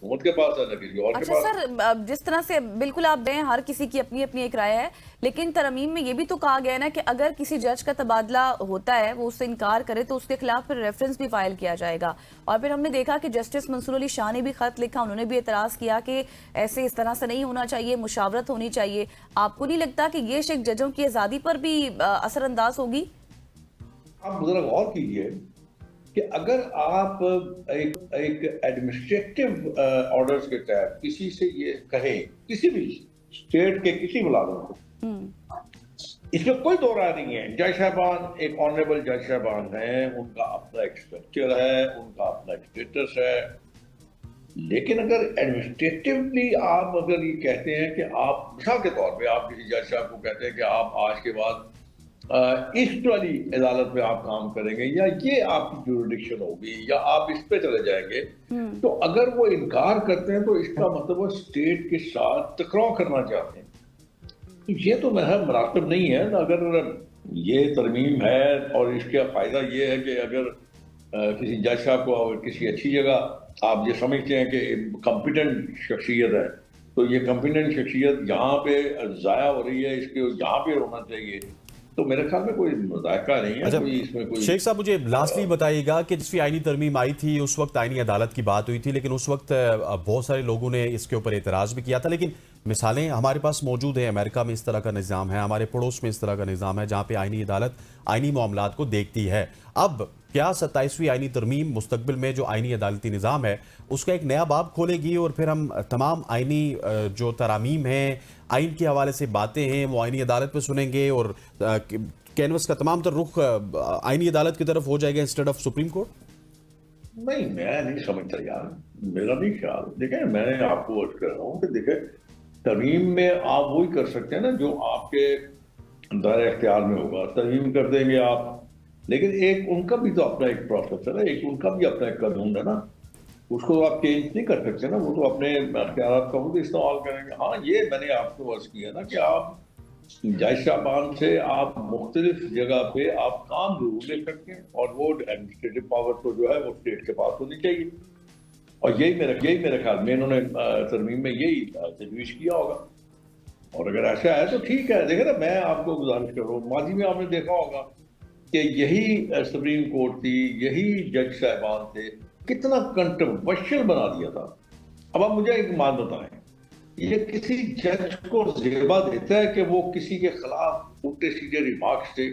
हुकूमत के पास है, ना किसी और के पास।
अच्छा सर, जिस तरह से बिल्कुल आप दें, हर किसी की अपनी अपनी एक राय है, लेकिन तरमीम में ये भी तो कहा गया है ना कि अगर किसी जज का तबादला होता है, वो उससे इनकार करे तो उसके खिलाफ फिर रेफरेंस भी फाइल किया जाएगा। और फिर हमने देखा कि जस्टिस मंसूर अली शाह ने भी खत लिखा, उन्होंने भी एतराज किया कि ऐसे इस तरह से नहीं होना चाहिए, मुशावरत होनी चाहिए। आपको नहीं लगता कि ये शेख जजों की आज़ादी पर भी असरअंदाज होगी?
आप जरा गौर कीजिए कि अगर आप एक एडमिनिस्ट्रेटिव ऑर्डर्स के तहत किसी से ये कहें, किसी भी स्टेट के किसी मुलाजिम को, इसमें कोई दो राय नहीं है। जज साहबान एक ऑनरेबल जज साहबान हैं, उनका अपना एक स्ट्रक्चर है, उनका अपना एक स्टेटस है, लेकिन अगर एडमिनिस्ट्रेटिवली आप अगर ये कहते हैं कि आप मिसाल के तौर पे आप किसी जज साहब को कहते हैं कि आप आज के बाद ईस्ट वाली अदालत में आप काम करेंगे या ये आपकी जुरिडिक्शन होगी या आप इस पे चले जाएंगे, तो अगर वो इनकार करते हैं तो इसका मतलब वो स्टेट के साथ टकराव करना चाहते हैं। तो ये तो महज मुनासिब नहीं है। अगर ये तरमीम है और इसका फायदा ये है कि अगर किसी जज साहब को और किसी अच्छी जगह आप ये समझते हैं कि कॉम्पिटेंट शख्सियत है, तो ये कॉम्पिटेंट शख्सियत यहाँ पे ज़ाया हो रही है, इसके यहाँ पे होना चाहिए, तो मेरे ख्याल में कोई मुज़ायका नहीं है।
अच्छा,
कोई इसमें कोई
शेख साहब मुझे लास्टली बताइएगा कि जिस भी आईनी तरमीम आई थी उस वक्त आईनी अदालत की बात हुई थी, लेकिन उस वक्त बहुत सारे लोगों ने इसके ऊपर एतराज़ भी किया था, लेकिन मिसालें हमारे पास मौजूद हैं। अमेरिका में इस तरह का निज़ाम है, हमारे पड़ोस में इस तरह का निज़ाम है जहाँ पे आईनी अदालत आईनी मामलात को देखती है। अब क्या 27वीं आईनी तरमीम मुस्तकबिल में जो आईनी अदालती निज़ाम है उसका एक नया बाब खोलेगी और फिर हम तमाम आईनी जो तरामीम हैं, आइन के हवाले से बातें हैं, वो आईनी अदालत पे सुनेंगे और कैनवस का तमाम तर रुख आईनी अदालत की तरफ हो जाएगा इंस्टेड ऑफ सुप्रीम कोर्ट?
नहीं, मैं नहीं समझता यार, मेरा नहीं ख्याल। देखें, मैं आपको अर्ज कर रहा हूँ कि देखें, तरमीम में आप वही कर सकते हैं ना जो आपके दायरे इख्तियार में होगा, तरमीम कर देंगे आप, लेकिन एक उनका भी तो अपना एक प्रोसेस है ना, एक उनका भी अपना एक कानून है ना, उसको आप चेंज नहीं कर सकते ना, वो तो अपने अख्तियार का खुद इस्तेमाल करेंगे। हाँ, ये मैंने आपको अर्ज किया ना कि आप जज साहबान से आप मुख्तलिफ जगह पे आप काम जरूर ले सकते हैं और वो एडमिनिस्ट्रेटिव पावर तो जो है वो स्टेट के पास होनी चाहिए, और यही मेरे ख्याल में इन्होंने तरमीम में यही तजवीज़ किया होगा। और अगर ऐसा है तो ठीक है। देखिए ना, मैं आपको गुजारिश कर रहा हूँ, माजी में आपने देखा होगा कि यही सुप्रीम कोर्ट थी, यही जज साहबान थे, कितना कंट्रोवर्शियल बना दिया था। अब आप मुझे एक बात बताएं, ये किसी जज को ज़ेबा देता है कि वो किसी के खिलाफ उल्टे सीधे रिमार्क्स थे?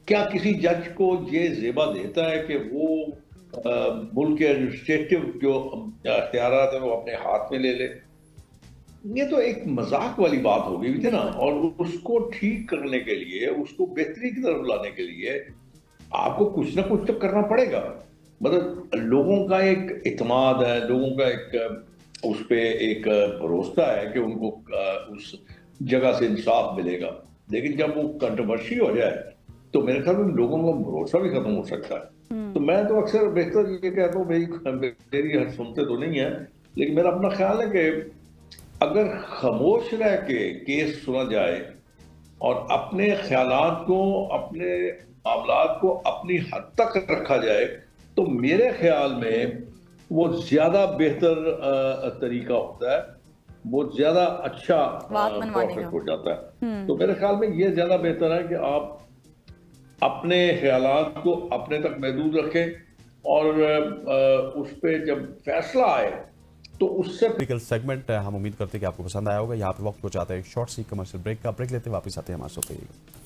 क्या किसी जज को ये ज़ेबा देता है कि वो मुल्क के एडमिनिस्ट्रेटिव जो अख्तियारात है वो अपने हाथ में ले ले? ये तो एक मजाक वाली बात हो गई थी ना। और उसको ठीक करने के लिए, उसको बेहतरी की तरफ लाने के लिए आपको कुछ ना कुछ तो करना पड़ेगा। मतलब लोगों का एक इत्मीनान है, लोगों का एक उस पे एक भरोसा है कि उनको उस जगह से इंसाफ मिलेगा, लेकिन जब वो कंट्रोवर्सी हो जाए तो मेरे ख्याल में लोगों का भरोसा भी खत्म हो सकता है। तो मैं तो अक्सर बेहतर ये कहता हूँ, मेरी हर सुनते तो नहीं है, लेकिन मेरा अपना ख्याल है कि अगर खामोश रह के केस सुना जाए और अपने ख्यालात को, अपने मामलात को अपनी हद तक रखा जाए, तो मेरे ख्याल में वो ज्यादा बेहतर तरीका होता है, वो ज्यादा अच्छा प्रोसेस हो जाता है। तो मेरे ख्याल में ये ज्यादा बेहतर है कि आप अपने ख्यालात को अपने तक महदूद रखें और उस पर जब फैसला आए तो उससे
सेगमेंट हम उम्मीद करते हैं कि आपको पसंद आया होगा। यहाँ पे वक्त पहुंचाते हैं एक शॉर्ट सी कमर्शियल ब्रेक का। ब्रेक लेते वापस आते हैं हमारे साथ रहिएगा।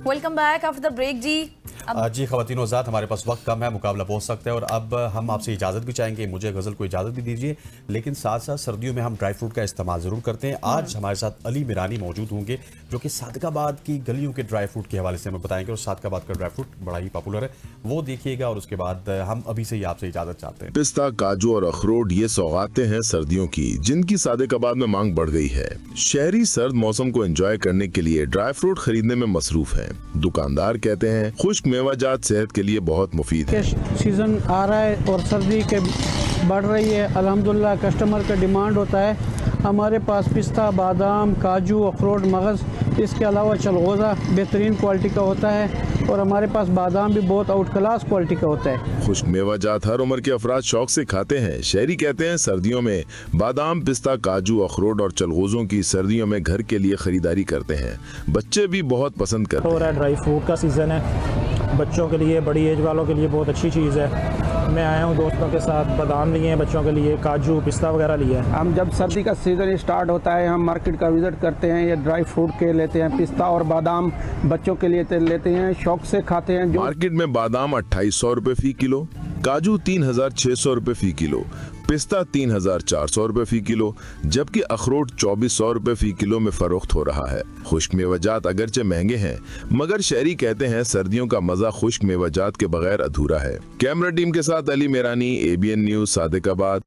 Welcome back after the break जी।
जी ख़वातीन हज़रात, हमारे पास वक्त कम है, मुकाबला बहुत सख्त है और अब हम आपसे इजाज़त भी चाहेंगे, मुझे गज़ल को इजाज़त भी दीजिए, लेकिन साथ साथ सर्दियों में हम ड्राई फ्रूट का इस्तेमाल ज़रूर करते हैं। आज हमारे साथ अली मिरानी मौजूद होंगे जो कि सादकाबाद की गलियों के ड्राई फ्रूट के हवाले से हमें बताएंगे, और सादकाबाद का ड्राई फ्रूट बड़ा ही पॉपुलर है, वो देखिएगा। और उसके बाद हम अभी से ही आपसे इजाज़त चाहते हैं।
पिस्ता, काजू और अखरोट ये सौगातें हैं सर्दियों की, जिनकी सादकाबाद में मांग बढ़ गई है। शहरी सर्द मौसम को एंजॉय करने के लिए ड्राई फ्रूट खरीदने में मसरूफ हैं। दुकानदार कहते हैं खुश्क मेवाजात सेहत के लिए बहुत मुफीद है।
सीजन आ रहा है और सर्दी के बढ़ रही है, अल्हम्दुलिल्लाह कस्टमर का डिमांड होता है। हमारे पास पिस्ता, बादाम, काजू, अखरोट, मगज़, इसके अलावा चलगोज़ा बेहतरीन क्वालिटी का होता है, और हमारे पास बादाम भी बहुत आउट क्लास क्वालिटी का होता है।
खुश्क मेवाजात हर उम्र के अफराद शौक से खाते हैं। शहरी कहते हैं सर्दियों में बादाम, पिस्ता, काजू, अखरोट और चलगोज़ों की सर्दियों में घर के लिए खरीदारी करते हैं। बच्चे भी बहुत पसंद करते हैं।
ड्राई फ्रूट का सीज़न है, बच्चों के लिए, बड़ी एज वालों के लिए बहुत अच्छी चीज़ है। मैं आया हूँ दोस्तों के साथ, बादाम लिए हैं बच्चों के लिए, काजू, पिस्ता वगैरह लिए हैं।
हम जब सर्दी का सीज़न स्टार्ट होता है, हम मार्केट का विज़िट करते हैं, ये ड्राई फ्रूट के लेते हैं, पिस्ता और बादाम बच्चों के लिए लेते हैं, शौक से खाते हैं।
मार्केट में बादाम 2800 रुपए फी किलो, काजू 3,600 रुपए फी किलो, पिस्ता 3,400 रुपए फी किलो, जबकि अखरोट 2,400 रुपए फी किलो में फरोख्त हो रहा है। खुश्क मेवाजात अगरचे महंगे हैं, मगर शहरी कहते हैं सर्दियों का मजा खुश्क मेवाजात के बगैर अधूरा है। कैमरा टीम के साथ अली मेरानी, ABN न्यूज, सादिकाबाद।